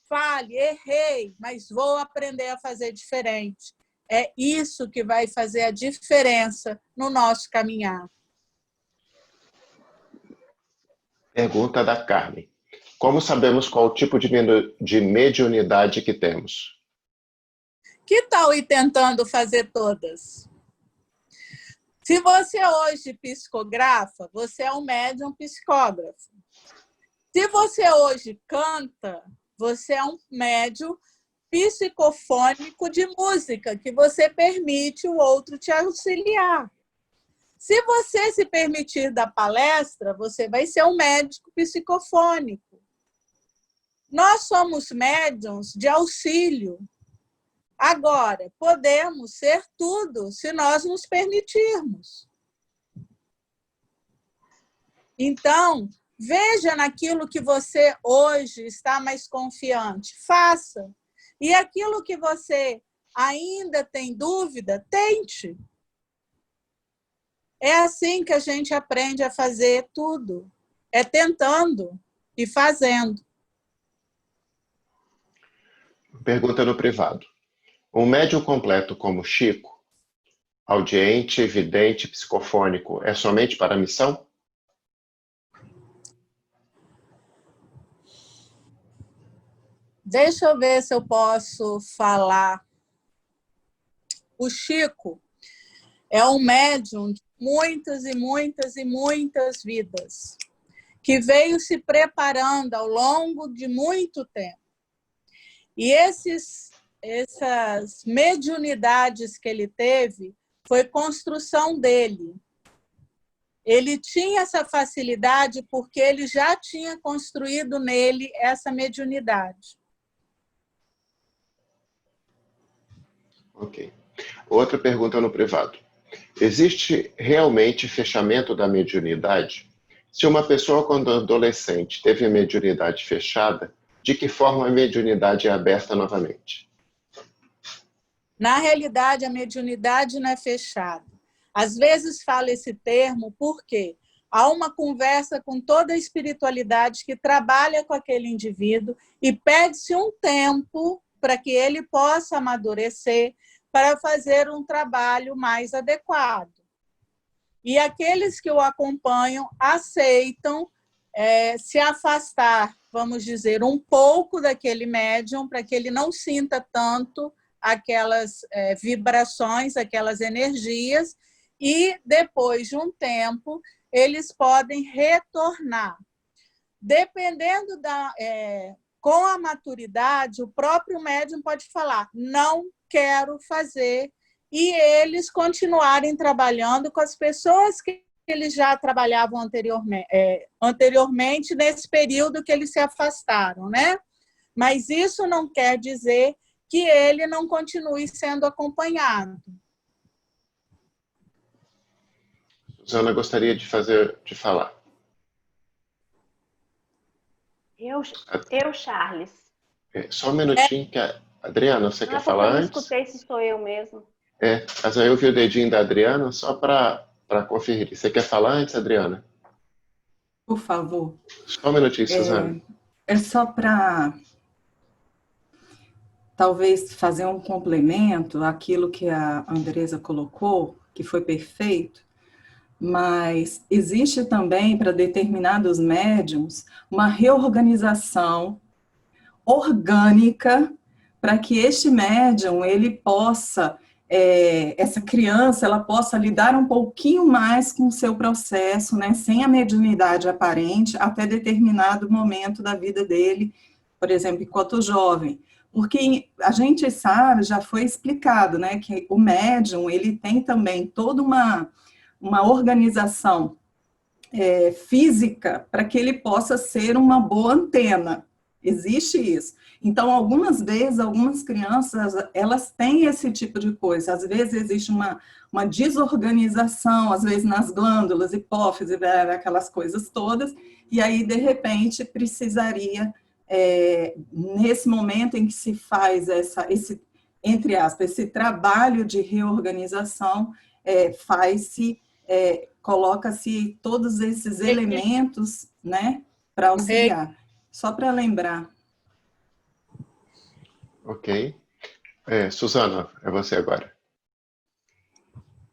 fale, errei, mas vou aprender a fazer diferente. É isso que vai fazer a diferença no nosso caminhar. Pergunta da Carmen. Como sabemos qual o tipo de mediunidade que temos? Que tal ir tentando fazer todas? Se você hoje psicografa, você é um médium psicógrafo. Se você hoje canta, você é um médium psicofônico de música, que você permite o outro te auxiliar. Se você se permitir dar palestra, você vai ser um médico psicofônico. Nós somos médiums de auxílio. Agora, podemos ser tudo se nós nos permitirmos. Então, veja naquilo que você hoje está mais confiante, faça. E aquilo que você ainda tem dúvida, tente. É assim que a gente aprende a fazer tudo. É tentando e fazendo. Pergunta no privado. Um médium completo como Chico, audiente, vidente, psicofônico, é somente para a missão? Deixa eu ver se eu posso falar. O Chico é um médium de muitas e muitas e muitas vidas, que veio se preparando ao longo de muito tempo. E essas mediunidades que ele teve foi construção dele. Ele tinha essa facilidade porque ele já tinha construído nele essa mediunidade. Ok. Outra pergunta no privado. Existe realmente fechamento da mediunidade? Se uma pessoa, quando adolescente, teve a mediunidade fechada, de que forma a mediunidade é aberta novamente? Na realidade, a mediunidade não é fechada. Às vezes fala esse termo porque há uma conversa com toda a espiritualidade que trabalha com aquele indivíduo e pede-se um tempo para que ele possa amadurecer para fazer um trabalho mais adequado. E aqueles que o acompanham aceitam se afastar, vamos dizer, um pouco daquele médium, para que ele não sinta tanto aquelas vibrações, aquelas energias, e depois de um tempo, eles podem retornar. Dependendo com a maturidade, o próprio médium pode falar, não quero fazer, e eles continuarem trabalhando com as pessoas que eles já trabalhavam anteriormente nesse período que eles se afastaram, né? Mas isso não quer dizer que ele não continue sendo acompanhado. Susana gostaria de falar. Eu, Charles. Só um minutinho, que a Adriana, você quer falar antes? Eu não escutei se sou eu mesmo. Mas aí eu vi o dedinho da Adriana, só para conferir. Você quer falar antes, Adriana? Por favor. Só um minutinho, Susana. É só para talvez fazer um complemento àquilo que a Andresa colocou, que foi perfeito, mas existe também para determinados médiums uma reorganização orgânica para que este médium ele possa essa criança ela possa lidar um pouquinho mais com o seu processo, né, sem a mediunidade aparente, até determinado momento da vida dele, por exemplo, enquanto jovem. Porque a gente sabe, já foi explicado, né, que o médium ele tem também toda uma organização física para que ele possa ser uma boa antena. Existe isso. Então, algumas vezes, algumas crianças, elas têm esse tipo de coisa. Às vezes, existe uma desorganização, às vezes nas glândulas, hipófise, aquelas coisas todas, e aí, de repente, precisaria, nesse momento em que se faz esse, entre aspas, esse trabalho de reorganização, coloca-se todos esses elementos, né, para auxiliar. Só para lembrar. Ok. Susana, é você agora.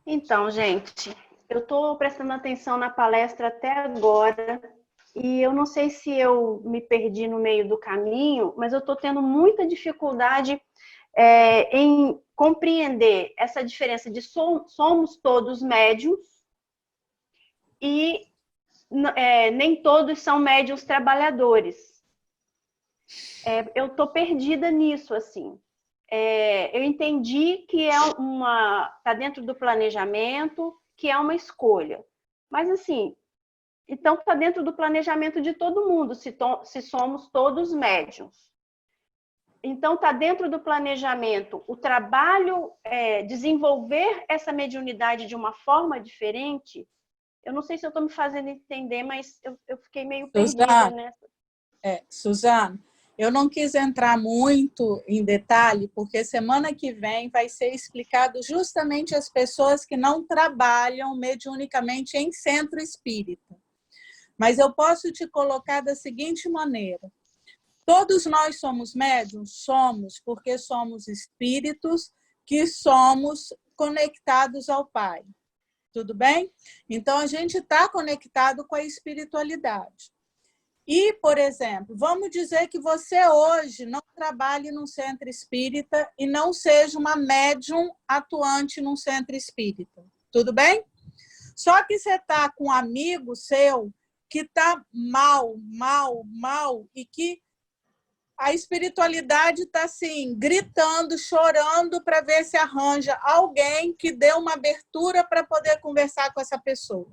Então, gente, eu estou prestando atenção na palestra até agora e eu não sei se eu me perdi no meio do caminho, mas eu estou tendo muita dificuldade em compreender essa diferença de somos todos médiuns e nem todos são médiuns trabalhadores. Eu estou perdida nisso, assim. eu entendi que está dentro do planejamento, que é uma escolha. Mas, assim, então está dentro do planejamento de todo mundo, se somos todos médiuns. Então, está dentro do planejamento o trabalho, desenvolver essa mediunidade de uma forma diferente. Eu não sei se eu estou me fazendo entender, mas eu fiquei meio perdida nessa. Suzana, eu não quis entrar muito em detalhe, porque semana que vem vai ser explicado justamente às pessoas que não trabalham mediunicamente em centro espírita. Mas eu posso te colocar da seguinte maneira. Todos nós somos médiuns? Somos, porque somos espíritos que somos conectados ao Pai. Tudo bem? Então, a gente está conectado com a espiritualidade. E, por exemplo, vamos dizer que você hoje não trabalhe num centro espírita e não seja uma médium atuante num centro espírita. Tudo bem? Só que você está com um amigo seu que está mal, e que a espiritualidade está assim, gritando, chorando para ver se arranja alguém que dê uma abertura para poder conversar com essa pessoa.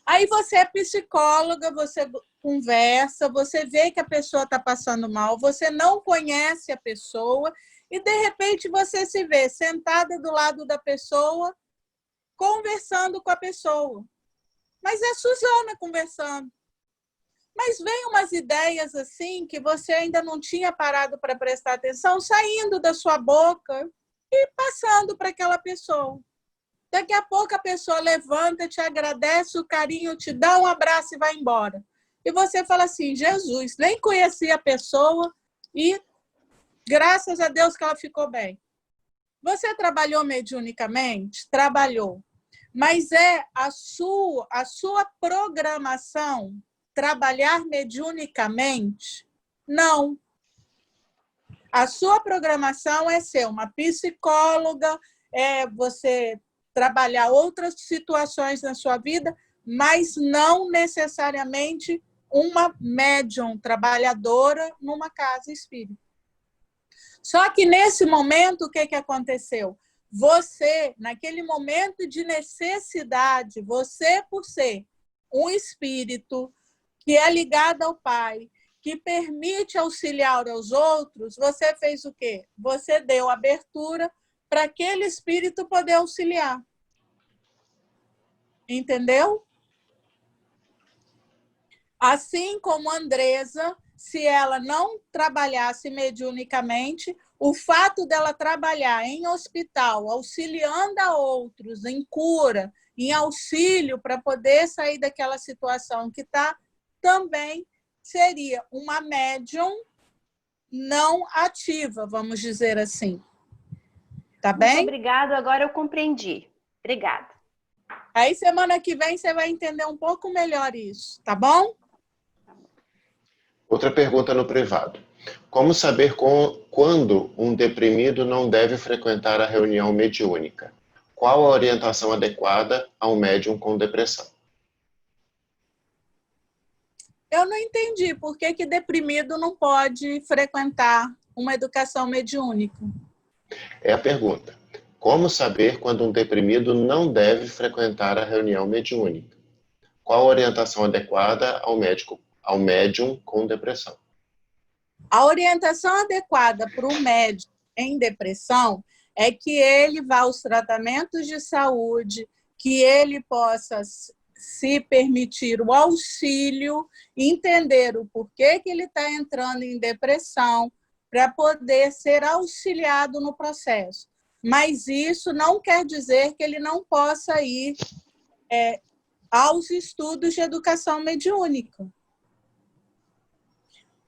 Aí você é psicóloga, você conversa, você vê que a pessoa está passando mal, você não conhece a pessoa e, de repente, você se vê sentada do lado da pessoa, conversando com a pessoa. Mas é Suzana conversando. Mas vem umas ideias assim que você ainda não tinha parado para prestar atenção, saindo da sua boca e passando para aquela pessoa. Daqui a pouco a pessoa levanta, te agradece o carinho, te dá um abraço e vai embora. E você fala assim, Jesus, nem conhecia a pessoa e graças a Deus que ela ficou bem. Você trabalhou mediunicamente? Trabalhou. Mas é a sua programação trabalhar mediunicamente? Não. A sua programação é ser uma psicóloga, você trabalhar outras situações na sua vida, mas não necessariamente uma médium trabalhadora numa casa espírita. Só que nesse momento, o que aconteceu? Você, naquele momento de necessidade, você, por ser um espírito que é ligado ao Pai, que permite auxiliar aos outros, você fez o quê? Você deu abertura para aquele espírito poder auxiliar. Entendeu? Assim como a Andresa, se ela não trabalhasse mediunicamente, o fato dela trabalhar em hospital, auxiliando a outros em cura, em auxílio para poder sair daquela situação que está, também seria uma médium não ativa, vamos dizer assim. Tá bem? Muito obrigada, agora eu compreendi. Obrigada. Aí, semana que vem, você vai entender um pouco melhor isso, tá bom? Outra pergunta no privado. Como saber quando um deprimido não deve frequentar a reunião mediúnica? Qual a orientação adequada a um médium com depressão? Eu não entendi por que deprimido não pode frequentar uma educação mediúnica. É a pergunta. Como saber quando um deprimido não deve frequentar a reunião mediúnica? Qual a orientação adequada ao médium com depressão? A orientação adequada para o médium em depressão é que ele vá aos tratamentos de saúde, que ele possa se permitir o auxílio, entender o porquê que ele está entrando em depressão, para poder ser auxiliado no processo. Mas isso não quer dizer que ele não possa ir aos estudos de educação mediúnica.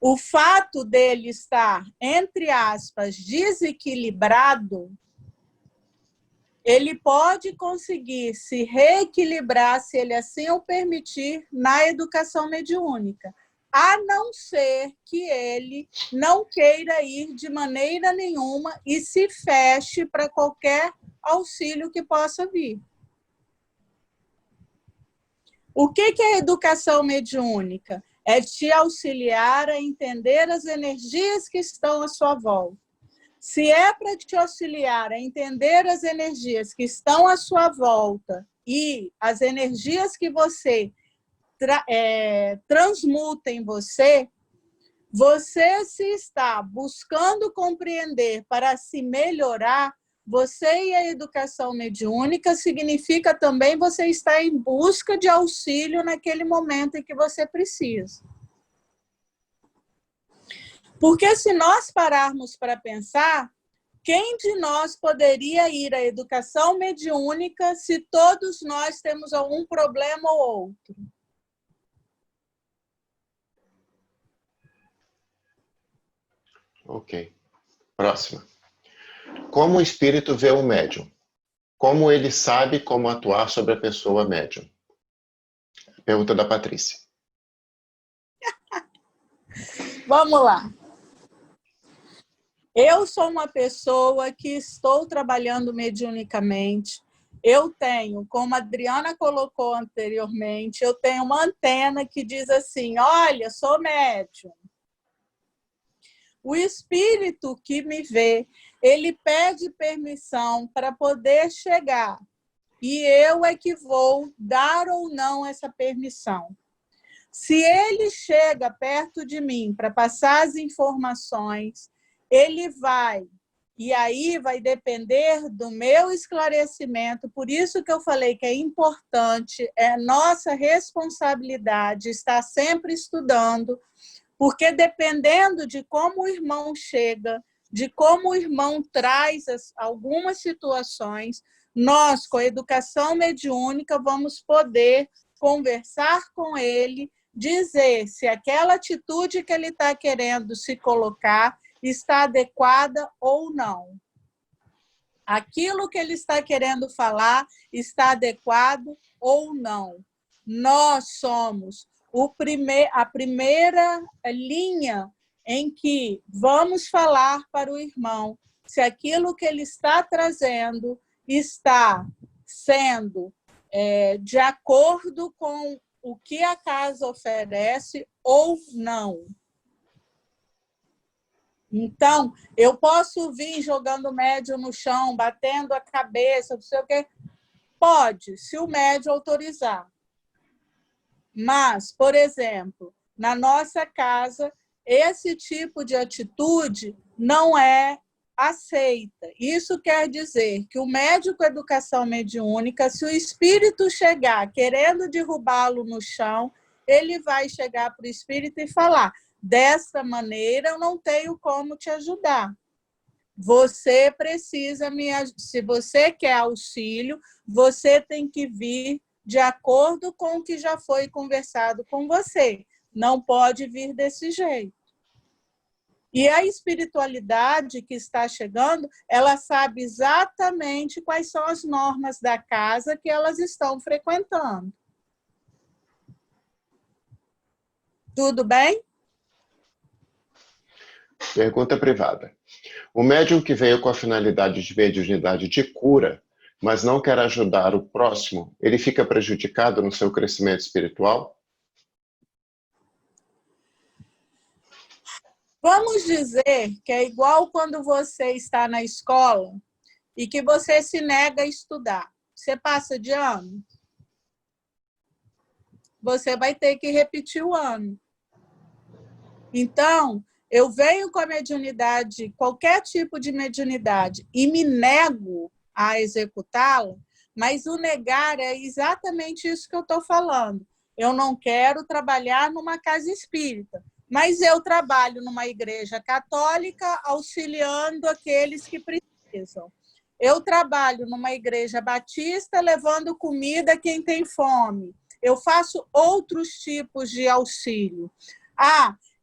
O fato dele estar, entre aspas, desequilibrado, ele pode conseguir se reequilibrar, se ele assim o permitir, na educação mediúnica, a não ser que ele não queira ir de maneira nenhuma e se feche para qualquer auxílio que possa vir. O que é a educação mediúnica? É te auxiliar a entender as energias que estão à sua volta, Se é para te auxiliar a entender as energias que estão à sua volta e as energias que você transmuta em você, você se está buscando compreender para se melhorar, você e a educação mediúnica significa também você estar em busca de auxílio naquele momento em que você precisa. Porque se nós pararmos para pensar, quem de nós poderia ir à educação mediúnica se todos nós temos algum problema ou outro? Ok. Próxima. Como o espírito vê o médium? Como ele sabe como atuar sobre a pessoa médium? Pergunta da Patrícia. Vamos lá. Eu sou uma pessoa que estou trabalhando mediunicamente. Eu tenho, como a Adriana colocou anteriormente, eu tenho uma antena que diz assim, olha, sou médium. O espírito que me vê, ele pede permissão para poder chegar. E eu é que vou dar ou não essa permissão. Se ele chega perto de mim para passar as informações, ele vai. E aí vai depender do meu esclarecimento. Por isso que eu falei que é importante, é nossa responsabilidade estar sempre estudando, porque dependendo de como o irmão chega, de como o irmão traz algumas situações, nós, com a educação mediúnica, vamos poder conversar com ele, dizer se aquela atitude que ele está querendo se colocar está adequada ou não. Aquilo que ele está querendo falar está adequado ou não. Nós somos a primeira linha em que vamos falar para o irmão se aquilo que ele está trazendo está sendo de acordo com o que a casa oferece ou não. Então, eu posso vir jogando médium no chão, batendo a cabeça, não sei o quê. Pode, se o médium autorizar. Mas, por exemplo, na nossa casa, esse tipo de atitude não é aceita. Isso quer dizer que o médico educação mediúnica, se o espírito chegar querendo derrubá-lo no chão, ele vai chegar para o espírito e falar: desta maneira eu não tenho como te ajudar. Você precisa se você quer auxílio, você tem que vir de acordo com o que já foi conversado com você. Não pode vir desse jeito. E a espiritualidade que está chegando, ela sabe exatamente quais são as normas da casa que elas estão frequentando. Tudo bem? Pergunta privada. O médium que veio com a finalidade de mediunidade de cura, mas não quer ajudar o próximo, ele fica prejudicado no seu crescimento espiritual? Vamos dizer que é igual quando você está na escola e que você se nega a estudar. Você passa de ano? Você vai ter que repetir o ano. Então, eu venho com a mediunidade, qualquer tipo de mediunidade, e me nego a executá-la, mas o negar é exatamente isso que eu estou falando. Eu não quero trabalhar numa casa espírita, mas eu trabalho numa igreja católica auxiliando aqueles que precisam. Eu trabalho numa igreja batista levando comida a quem tem fome. Eu faço outros tipos de auxílio.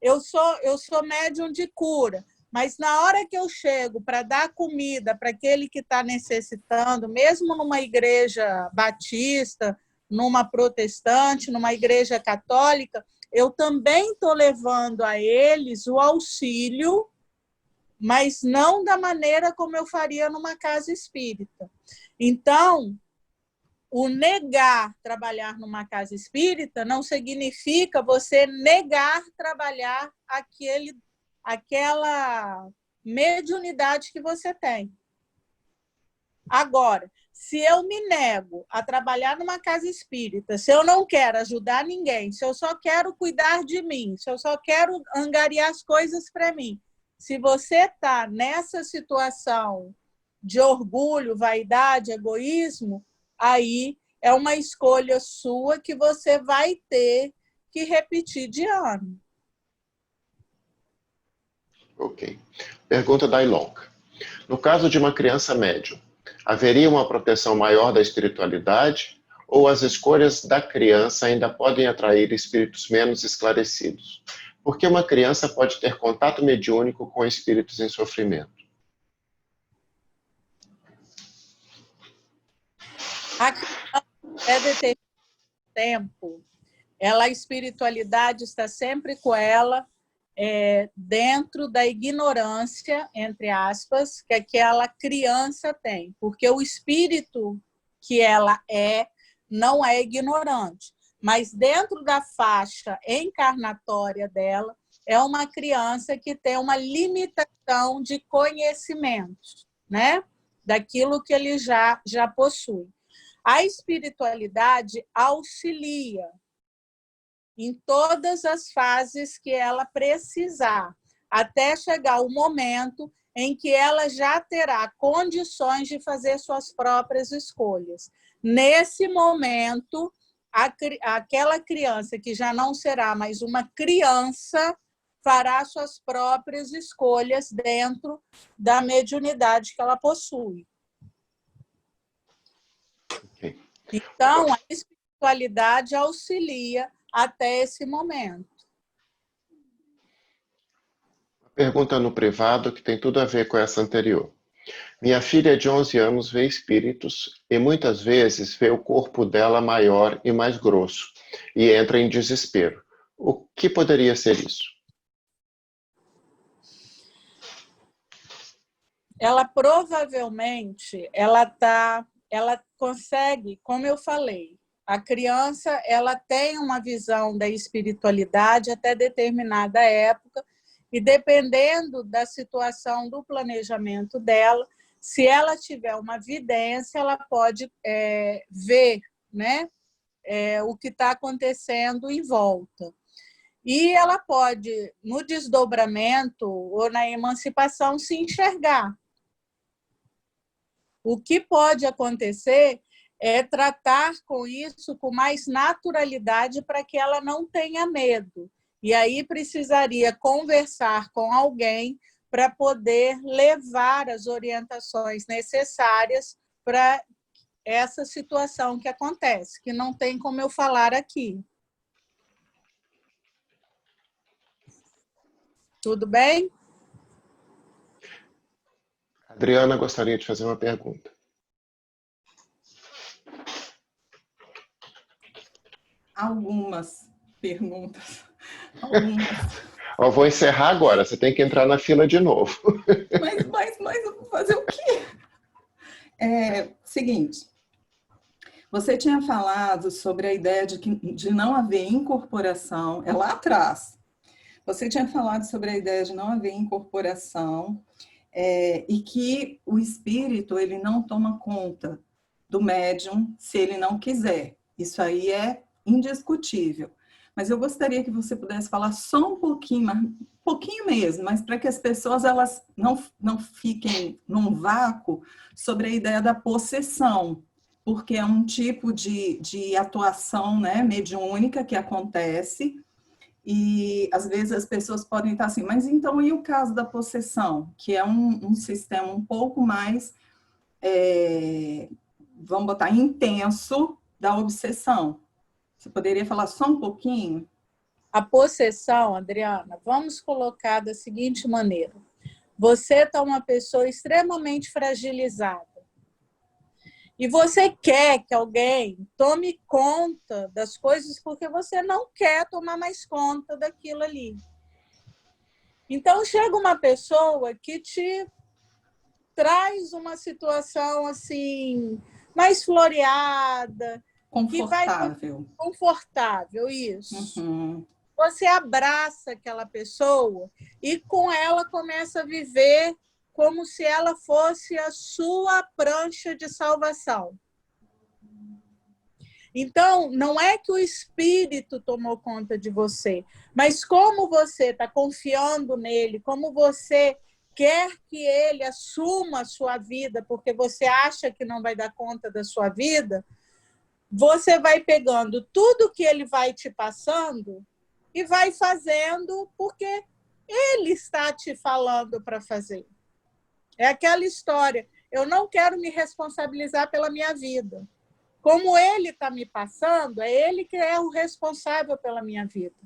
Eu sou médium de cura, mas na hora que eu chego para dar comida para aquele que está necessitando, mesmo numa igreja batista, numa protestante, numa igreja católica, eu também estou levando a eles o auxílio, mas não da maneira como eu faria numa casa espírita. Então, o negar trabalhar numa casa espírita não significa você negar trabalhar aquela mediunidade que você tem. Agora, se eu me nego a trabalhar numa casa espírita, se eu não quero ajudar ninguém, se eu só quero cuidar de mim, se eu só quero angariar as coisas para mim, se você está nessa situação de orgulho, vaidade, egoísmo, aí é uma escolha sua que você vai ter que repetir de ano. Ok. Pergunta da Ilonka. No caso de uma criança médium, haveria uma proteção maior da espiritualidade ou as escolhas da criança ainda podem atrair espíritos menos esclarecidos? Porque uma criança pode ter contato mediúnico com espíritos em sofrimento. A criança, até determinado tempo, a espiritualidade está sempre com ela, dentro da ignorância, entre aspas, que aquela criança tem. Porque o espírito que ela não é ignorante. Mas dentro da faixa encarnatória dela, é uma criança que tem uma limitação de conhecimentos, né? Daquilo que ele já possui. A espiritualidade auxilia em todas as fases que ela precisar, até chegar o momento em que ela já terá condições de fazer suas próprias escolhas. Nesse momento, aquela criança que já não será mais uma criança fará suas próprias escolhas dentro da mediunidade que ela possui. Okay. Então, a espiritualidade auxilia até esse momento. Pergunta no privado que tem tudo a ver com essa anterior. Minha filha de 11 anos vê espíritos e muitas vezes vê o corpo dela maior e mais grosso e entra em desespero. O que poderia ser isso? Ela provavelmente, ela consegue, como eu falei, a criança ela tem uma visão da espiritualidade até determinada época e dependendo da situação do planejamento dela, se ela tiver uma vidência, ela pode ver, né, o que está acontecendo em volta. E ela pode, no desdobramento ou na emancipação, se enxergar. O que pode acontecer é tratar com isso com mais naturalidade para que ela não tenha medo. E aí precisaria conversar com alguém para poder levar as orientações necessárias para essa situação que acontece, que não tem como eu falar aqui. Tudo bem? Adriana gostaria de fazer uma pergunta. Algumas perguntas. Algumas. Eu vou encerrar agora, você tem que entrar na fila de novo. Mas eu vou fazer o quê? Seguinte, você tinha falado sobre a ideia de não haver incorporação, é lá atrás. Você tinha falado sobre a ideia de não haver incorporação e que o espírito ele não toma conta do médium se ele não quiser. Isso aí é indiscutível. Mas eu gostaria que você pudesse falar só um pouquinho mesmo, mas para que as pessoas elas não fiquem num vácuo sobre a ideia da possessão, porque é um tipo de atuação, né, mediúnica que acontece, e às vezes as pessoas podem estar assim, mas então e o caso da possessão, que é um sistema um pouco mais, vamos botar, intenso da obsessão. Você poderia falar só um pouquinho? A possessão, Adriana, vamos colocar da seguinte maneira. Você está uma pessoa extremamente fragilizada. E você quer que alguém tome conta das coisas porque você não quer tomar mais conta daquilo ali. Então, chega uma pessoa que te traz uma situação assim, mais floreada, confortável. Confortável, isso. Uhum. você abraça aquela pessoa e com ela começa a viver como se ela fosse a sua prancha de salvação. Então, não é que o espírito tomou conta de você, mas como você está confiando nele, como você quer que ele assuma a sua vida, porque você acha que não vai dar conta da sua vida, você vai pegando tudo que ele vai te passando e vai fazendo porque ele está te falando para fazer. É aquela história, eu não quero me responsabilizar pela minha vida. Como ele está me passando, é ele que é o responsável pela minha vida.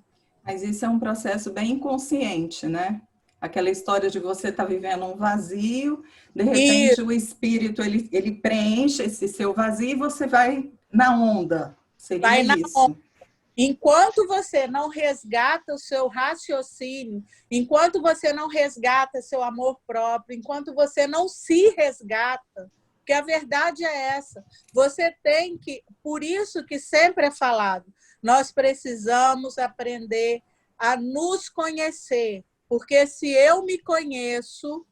Mas isso é um processo bem inconsciente, né? Aquela história de você estar vivendo um vazio, de repente o espírito ele preenche esse seu vazio e você vai na onda. Seria isso. Onda. Enquanto você não resgata o seu raciocínio, enquanto você não resgata seu amor próprio, enquanto você não se resgata, porque a verdade é essa, você tem que, por isso que sempre é falado, nós precisamos aprender a nos conhecer, porque se eu me conheço,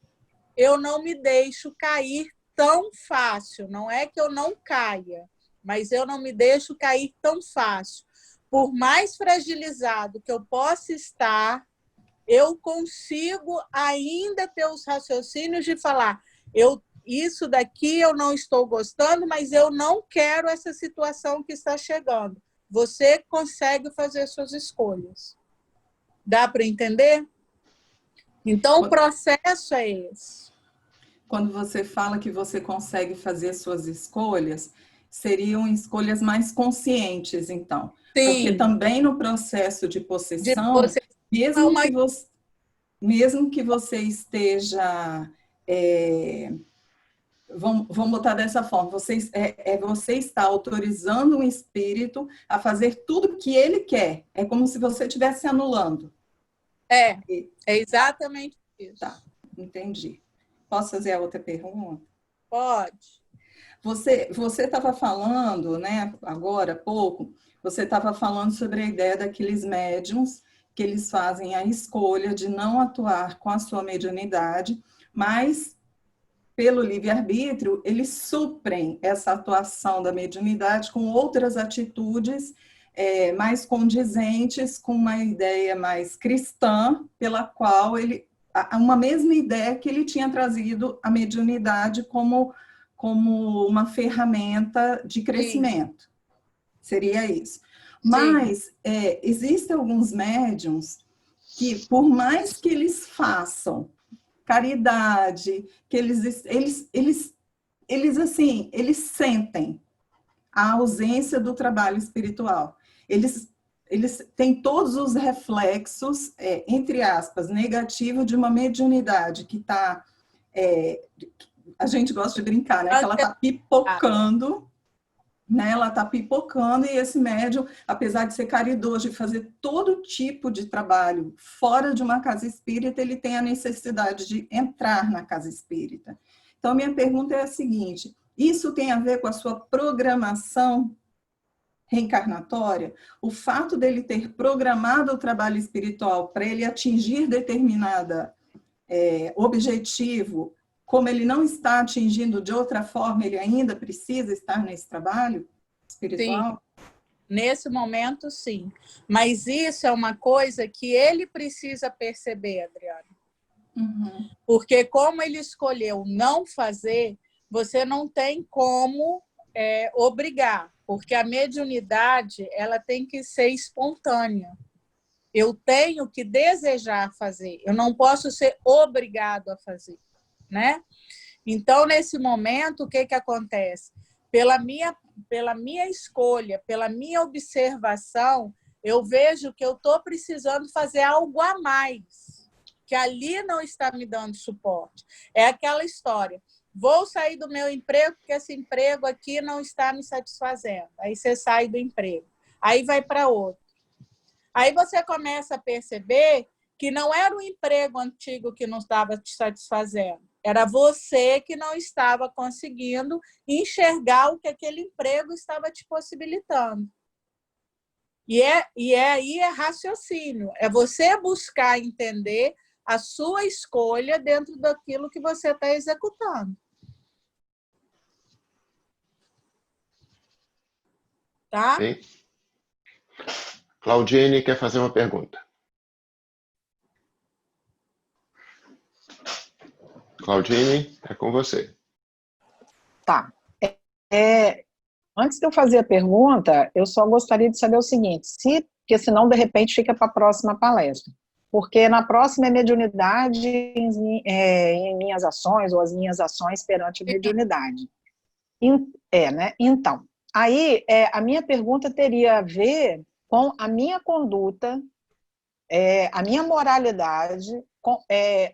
eu não me deixo cair tão fácil, não é que eu não caia, mas eu não me deixo cair tão fácil. Por mais fragilizado que eu possa estar, eu consigo ainda ter os raciocínios de falar, isso daqui eu não estou gostando, mas eu não quero essa situação que está chegando. Você consegue fazer suas escolhas. Dá para entender? Então, o processo é esse. Quando você fala que você consegue fazer suas escolhas, seriam escolhas mais conscientes, então. Sim. Porque também no processo de possessão, mesmo que você esteja... Vamos botar dessa forma, você está autorizando um espírito a fazer tudo que ele quer. É como se você estivesse anulando. É exatamente isso. Tá, entendi. Posso fazer a outra pergunta? Pode. Você estava falando, né, agora há pouco, você estava falando sobre a ideia daqueles médiums que eles fazem a escolha de não atuar com a sua mediunidade, mas, pelo livre-arbítrio, eles suprem essa atuação da mediunidade com outras atitudes mais condizentes com uma ideia mais cristã, pela qual uma mesma ideia que ele tinha trazido a mediunidade como uma ferramenta de crescimento. Sim. Seria isso. Mas existem alguns médiums que, por mais que eles façam caridade, que eles sentem a ausência do trabalho espiritual. Eles têm todos os reflexos, entre aspas, negativos de uma mediunidade que está... a gente gosta de brincar, né? Que ela está pipocando, né? Ela está pipocando e esse médium, apesar de ser caridoso, de fazer todo tipo de trabalho fora de uma casa espírita, ele tem a necessidade de entrar na casa espírita. Então, minha pergunta é a seguinte, isso tem a ver com a sua programação reencarnatória? O fato dele ter programado o trabalho espiritual para ele atingir determinado objetivo, como ele não está atingindo de outra forma, ele ainda precisa estar nesse trabalho espiritual? Sim. Nesse momento, sim. Mas isso é uma coisa que ele precisa perceber, Adriana. Uhum. Porque como ele escolheu não fazer, você não tem como obrigar, porque a mediunidade ela tem que ser espontânea. Eu tenho que desejar fazer, eu não posso ser obrigado a fazer, né? Então, nesse momento, o que acontece? Pela minha escolha, pela minha observação, eu vejo que eu estou precisando fazer algo a mais, que ali não está me dando suporte. É aquela história, vou sair do meu emprego porque esse emprego aqui não está me satisfazendo. Aí você sai do emprego, aí vai para outro. Aí você começa a perceber que não era o emprego antigo que não estava te satisfazendo, era você que não estava conseguindo enxergar o que aquele emprego estava te possibilitando. E aí é raciocínio, é você buscar entender a sua escolha dentro daquilo que você está executando. Tá? Sim. Claudine quer fazer uma pergunta. Claudine, é com você. Tá. Antes de eu fazer a pergunta, eu só gostaria de saber o seguinte, porque senão, de repente, fica para a próxima palestra. Porque na próxima é mediunidade em minhas ações, ou as minhas ações perante a mediunidade. Né? Então, aí a minha pergunta teria a ver com a minha conduta, a minha moralidade,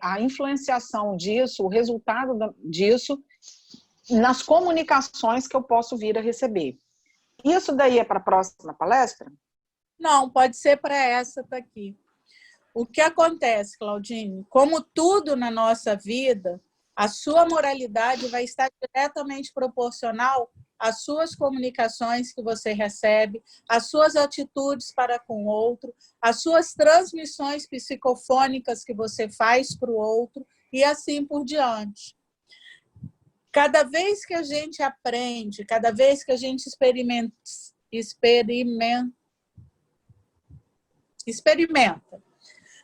a influenciação disso, o resultado disso, nas comunicações que eu posso vir a receber. Isso daí é para a próxima palestra? Não, pode ser para essa daqui. O que acontece, Claudine? Como tudo na nossa vida, a sua moralidade vai estar diretamente proporcional às suas comunicações que você recebe, às suas atitudes para com o outro, às suas transmissões psicofônicas que você faz para o outro e assim por diante. Cada vez que a gente aprende, cada vez que a gente experimenta,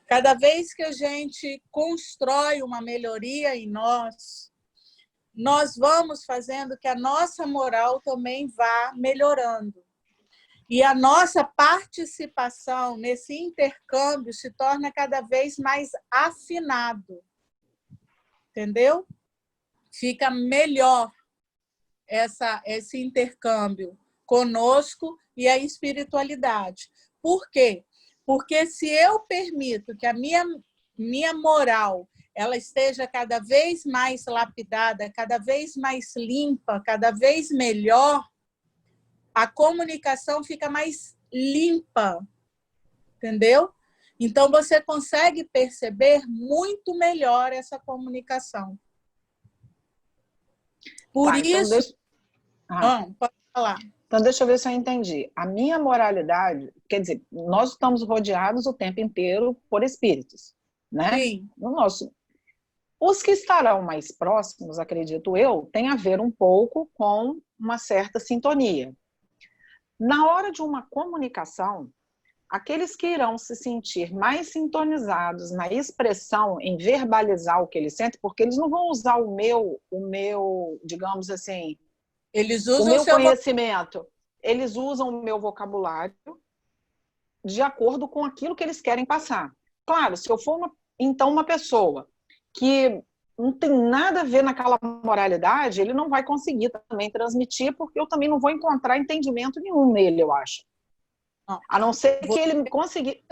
cada vez que a gente constrói uma melhoria em nós, nós vamos fazendo que a nossa moral também vá melhorando. E a nossa participação nesse intercâmbio se torna cada vez mais afinado. Entendeu? Fica melhor esse intercâmbio conosco e a espiritualidade. Por quê? Porque se eu permito que a minha moral ela esteja cada vez mais lapidada, cada vez mais limpa, cada vez melhor, a comunicação fica mais limpa, entendeu? Então, você consegue perceber muito melhor essa comunicação. Por isso... Então pode falar. Então, deixa eu ver se eu entendi. A minha moralidade, quer dizer, nós estamos rodeados o tempo inteiro por espíritos, né? Sim. Os que estarão mais próximos, acredito eu, tem a ver um pouco com uma certa sintonia. Na hora de uma comunicação, aqueles que irão se sentir mais sintonizados na expressão, em verbalizar o que eles sentem, porque eles não vão usar o meu, digamos assim, eles usam o meu conhecimento. Eles usam o meu vocabulário de acordo com aquilo que eles querem passar. Claro, se eu for uma pessoa que não tem nada a ver naquela moralidade, ele não vai conseguir também transmitir, porque eu também não vou encontrar entendimento nenhum nele, eu acho. A não ser que ele conseguir...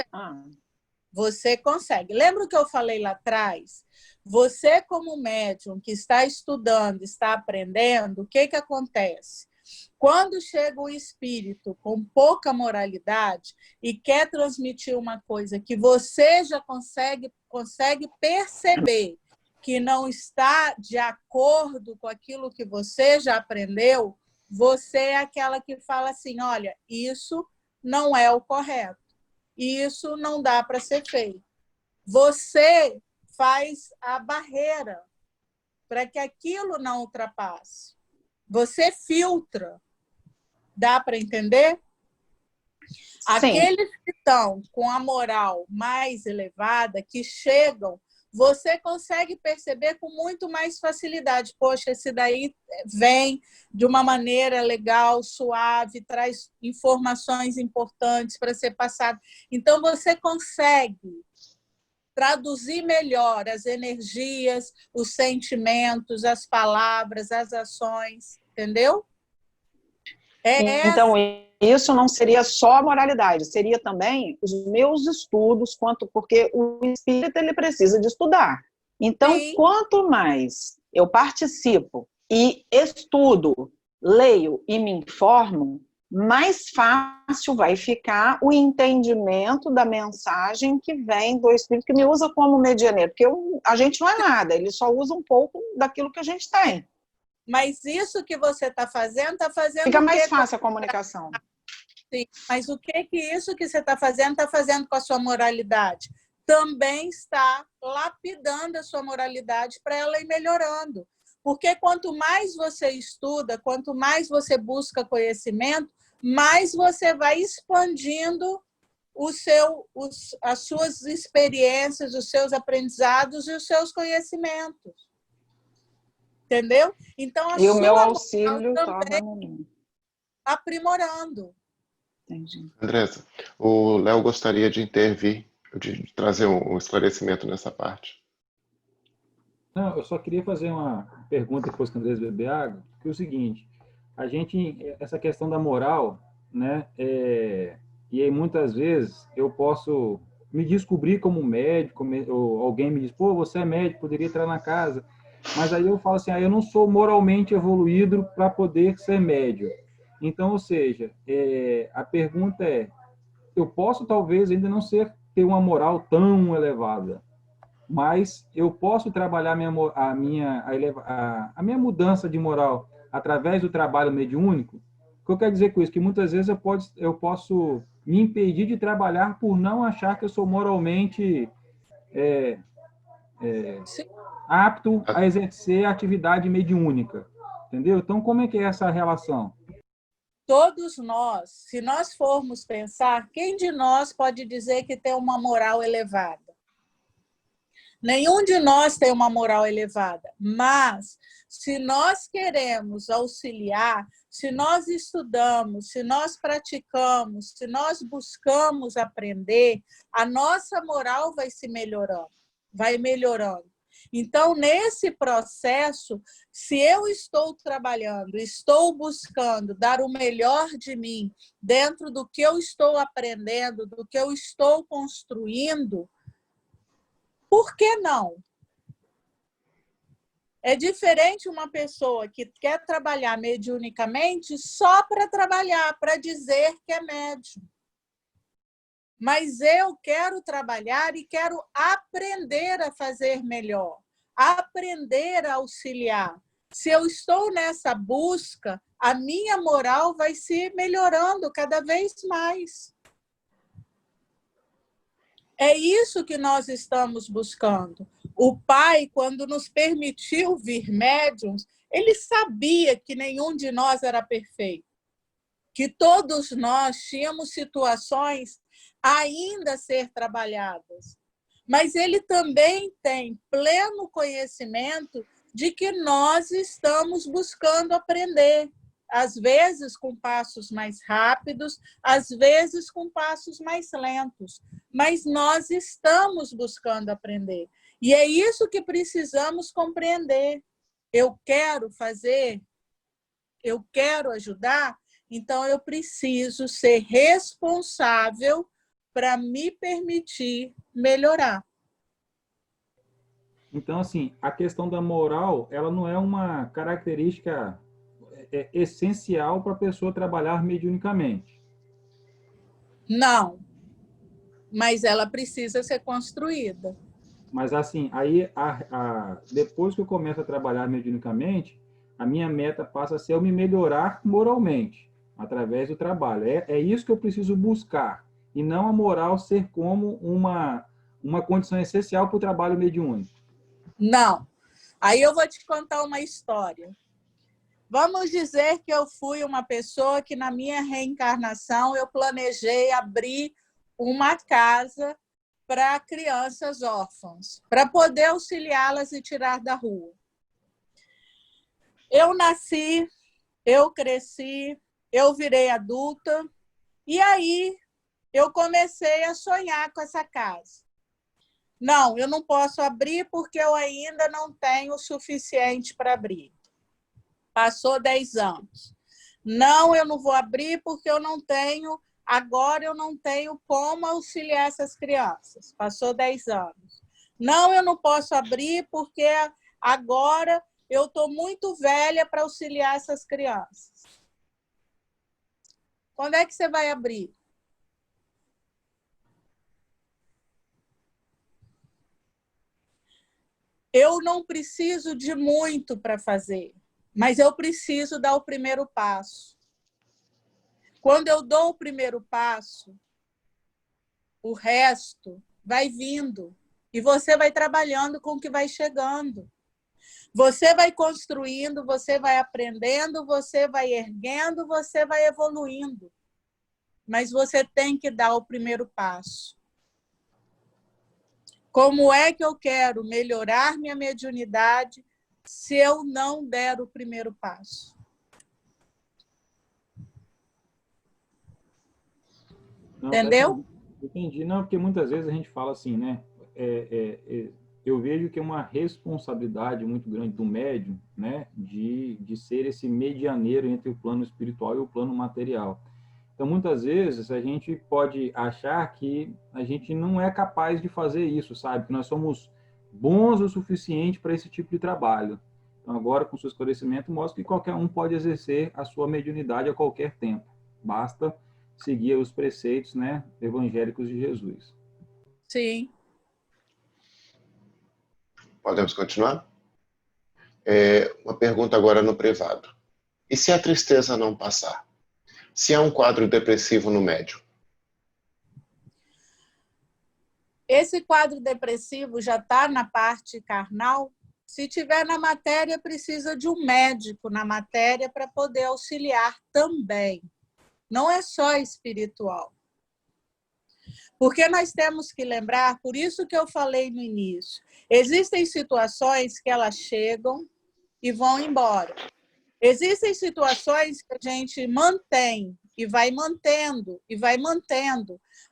Você consegue. Lembra o que eu falei lá atrás? Você, como médium que está estudando, está aprendendo, o que acontece? Quando chega o espírito com pouca moralidade e quer transmitir uma coisa que você já consegue perceber que não está de acordo com aquilo que você já aprendeu, você é aquela que fala assim, olha, isso não é o correto. Isso não dá para ser feito. Você faz a barreira para que aquilo não ultrapasse. Você filtra. Dá para entender? Sim. Aqueles que estão com a moral mais elevada, que chegam, você consegue perceber com muito mais facilidade. Poxa, esse daí vem de uma maneira legal, suave, traz informações importantes para ser passado. Então, você consegue traduzir melhor as energias, os sentimentos, as palavras, as ações, entendeu? Então, isso não seria só a moralidade, seria também os meus estudos, porque o espírito ele precisa de estudar. Então, sim, quanto mais eu participo e estudo, leio e me informo, mais fácil vai ficar o entendimento da mensagem que vem do espírito, que me usa como medianeiro, porque a gente não é nada, ele só usa um pouco daquilo que a gente tem. Mas isso que você está fazendo Fica mais fácil a comunicação. Sim, mas o que isso que você está fazendo com a sua moralidade? Também está lapidando a sua moralidade para ela ir melhorando. Porque quanto mais você estuda, quanto mais você busca conhecimento, mais você vai expandindo as suas experiências, os seus aprendizados e os seus conhecimentos. Entendeu? Então, E o meu sua auxílio moral estava também aprimorando. Entendi. Andressa, o Léo gostaria de intervir, de trazer um esclarecimento nessa parte. Não, eu só queria fazer uma pergunta depois que o Andrés beber água, que é o seguinte, essa questão da moral, né, e aí muitas vezes eu posso me descobrir como médico, ou alguém me diz, pô, você é médico, poderia entrar na casa, mas aí eu falo assim, eu não sou moralmente evoluído para poder ser médico. Então, ou seja, a pergunta é, eu posso talvez ainda não ter uma moral tão elevada, mas eu posso trabalhar a minha mudança de moral através do trabalho mediúnico. O que eu quero dizer com isso? Que muitas vezes eu posso me impedir de trabalhar por não achar que eu sou moralmente apto a exercer a atividade mediúnica. Entendeu? Então, como é que é essa relação? Todos nós, se nós formos pensar, quem de nós pode dizer que tem uma moral elevada? Nenhum de nós tem uma moral elevada, mas se nós queremos auxiliar, se nós estudamos, se nós praticamos, se nós buscamos aprender, a nossa moral vai se melhorando, vai melhorando. Então, nesse processo, se eu estou trabalhando, estou buscando dar o melhor de mim dentro do que eu estou aprendendo, do que eu estou construindo, por que não? É diferente uma pessoa que quer trabalhar mediunicamente só para trabalhar, para dizer que é médium. Mas eu quero trabalhar e quero aprender a fazer melhor, aprender a auxiliar. Se eu estou nessa busca, a minha moral vai se melhorando cada vez mais. É isso que nós estamos buscando. O Pai, quando nos permitiu vir médiuns, ele sabia que nenhum de nós era perfeito, que todos nós tínhamos situações ainda a ser trabalhadas. Mas ele também tem pleno conhecimento de que nós estamos buscando aprender, às vezes com passos mais rápidos, às vezes com passos mais lentos, mas nós estamos buscando aprender. E é isso que precisamos compreender. Eu quero fazer, eu quero ajudar, então eu preciso ser responsável para me permitir melhorar. Então, assim, a questão da moral, ela não é uma característica essencial para a pessoa trabalhar mediunicamente. Não, mas ela precisa ser construída. Mas, assim, aí, depois que eu começo a trabalhar mediunicamente, a minha meta passa a ser eu me melhorar moralmente, através do trabalho. É isso que eu preciso buscar, e não a moral ser como uma condição essencial para o trabalho mediúnico. Não. Aí eu vou te contar uma história. Vamos dizer que eu fui uma pessoa que, na minha reencarnação, eu planejei abrir uma casa para crianças órfãs, para poder auxiliá-las e tirar da rua. Eu nasci, eu cresci, eu virei adulta, e aí eu comecei a sonhar com essa casa. Não, eu não posso abrir porque eu ainda não tenho o suficiente para abrir. Passou 10 anos. Não, eu não vou abrir porque agora eu não tenho como auxiliar essas crianças. Passou 10 anos. Não, eu não posso abrir porque agora eu estou muito velha para auxiliar essas crianças. Quando é que você vai abrir? Eu não preciso de muito para fazer, mas eu preciso dar o primeiro passo. Quando eu dou o primeiro passo, o resto vai vindo. E você vai trabalhando com o que vai chegando. Você vai construindo, você vai aprendendo, você vai erguendo, você vai evoluindo. Mas você tem que dar o primeiro passo. Como é que eu quero melhorar minha mediunidade se eu não der o primeiro passo? Não, Entendeu? entendi. Não, porque muitas vezes a gente fala assim, né? Eu vejo que é uma responsabilidade muito grande do médium, né? De ser esse medianeiro entre o plano espiritual e o plano material. Então, muitas vezes, a gente pode achar que a gente não é capaz de fazer isso, sabe? Que nós somos bons o suficiente para esse tipo de trabalho. Então, agora, com o seu esclarecimento, mostra que qualquer um pode exercer a sua mediunidade a qualquer tempo. Basta seguir os preceitos, né, evangélicos de Jesus. Sim. Podemos continuar? Uma pergunta agora no privado. E se a tristeza não passar? Se há um quadro depressivo no médium? Esse quadro depressivo já está na parte carnal? Se tiver na matéria, precisa de um médico na matéria para poder auxiliar também. Não é só espiritual. Porque nós temos que lembrar, por isso que eu falei no início, existem situações que elas chegam e vão embora. Existem situações que a gente mantém e vai mantendo,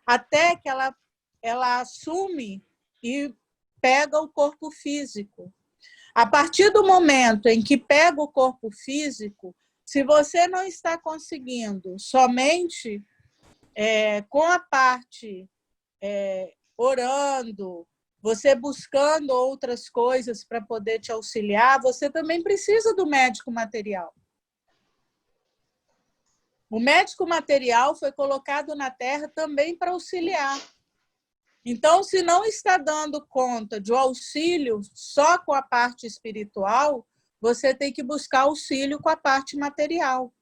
até que ela assume e pega o corpo físico. A partir do momento em que pega o corpo físico, se você não está conseguindo somente com a parte orando, você buscando outras coisas para poder te auxiliar, você também precisa do médico material. O médico material foi colocado na Terra também para auxiliar. Então, se não está dando conta de auxílio só com a parte espiritual, você tem que buscar auxílio com a parte material.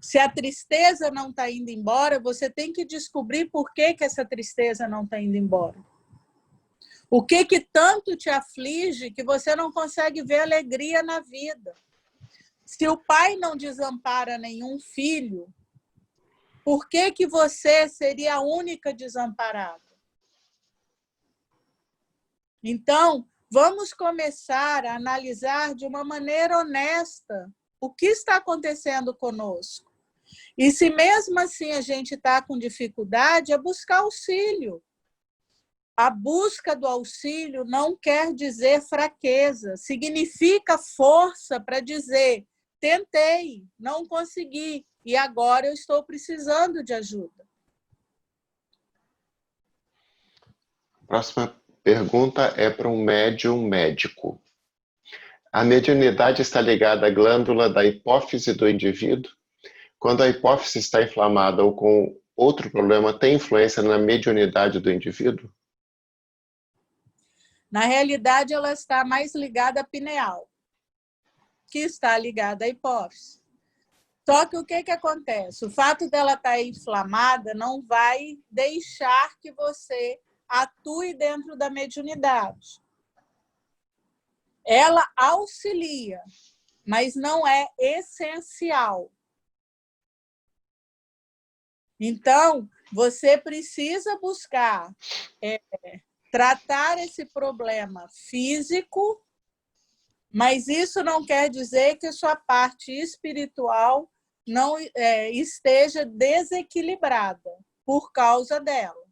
Se a tristeza não está indo embora, você tem que descobrir por que essa tristeza não está indo embora. O que tanto te aflige que você não consegue ver alegria na vida? Se o pai não desampara nenhum filho, por que você seria a única desamparada? Então, vamos começar a analisar de uma maneira honesta o que está acontecendo conosco. E se mesmo assim a gente está com dificuldade, é buscar auxílio. A busca do auxílio não quer dizer fraqueza, significa força para dizer: tentei, não consegui, e agora eu estou precisando de ajuda. Próxima pergunta é para um médium médico. A mediunidade está ligada à glândula da hipófise do indivíduo? Quando a hipófise está inflamada ou com outro problema, tem influência na mediunidade do indivíduo? Na realidade, ela está mais ligada à pineal, que está ligada à hipófise. Só que o que acontece? O fato dela estar inflamada não vai deixar que você atue dentro da mediunidade. Ela auxilia, mas não é essencial. Então, você precisa buscar tratar esse problema físico, mas isso não quer dizer que a sua parte espiritual não esteja desequilibrada por causa dela.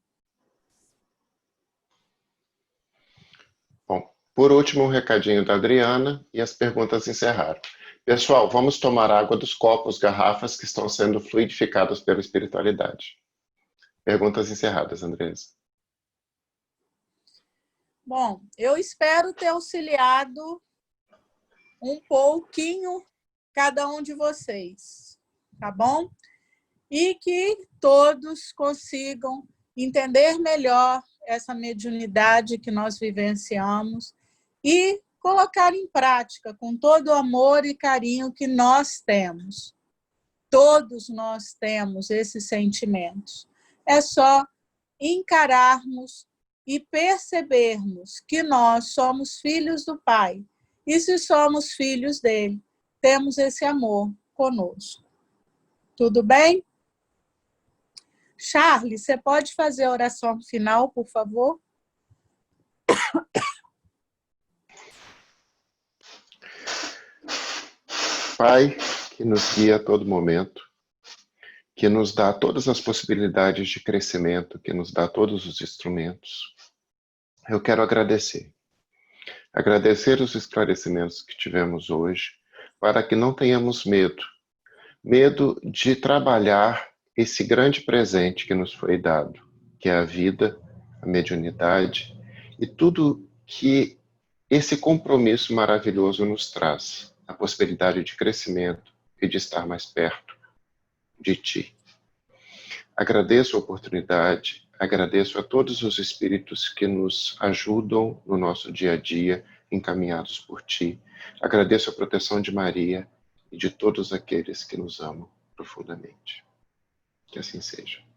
Bom, por último, um recadinho da Adriana e as perguntas encerraram. Pessoal, vamos tomar água dos copos, garrafas que estão sendo fluidificados pela espiritualidade. Perguntas encerradas, Andresa. Bom, eu espero ter auxiliado um pouquinho cada um de vocês, tá bom? E que todos consigam entender melhor essa mediunidade que nós vivenciamos e colocar em prática com todo o amor e carinho que nós temos. Todos nós temos esses sentimentos. É só encararmos e percebermos que nós somos filhos do Pai. E se somos filhos dele, temos esse amor conosco. Tudo bem? Charles, você pode fazer a oração final, por favor? Pai, que nos guia a todo momento, que nos dá todas as possibilidades de crescimento, que nos dá todos os instrumentos, eu quero agradecer. Agradecer os esclarecimentos que tivemos hoje, para que não tenhamos medo de trabalhar esse grande presente que nos foi dado, que é a vida, a mediunidade e tudo que esse compromisso maravilhoso nos traz, a possibilidade de crescimento e de estar mais perto de Ti. Agradeço a oportunidade, agradeço a todos os espíritos que nos ajudam no nosso dia a dia, encaminhados por Ti. Agradeço a proteção de Maria e de todos aqueles que nos amam profundamente. Que assim seja.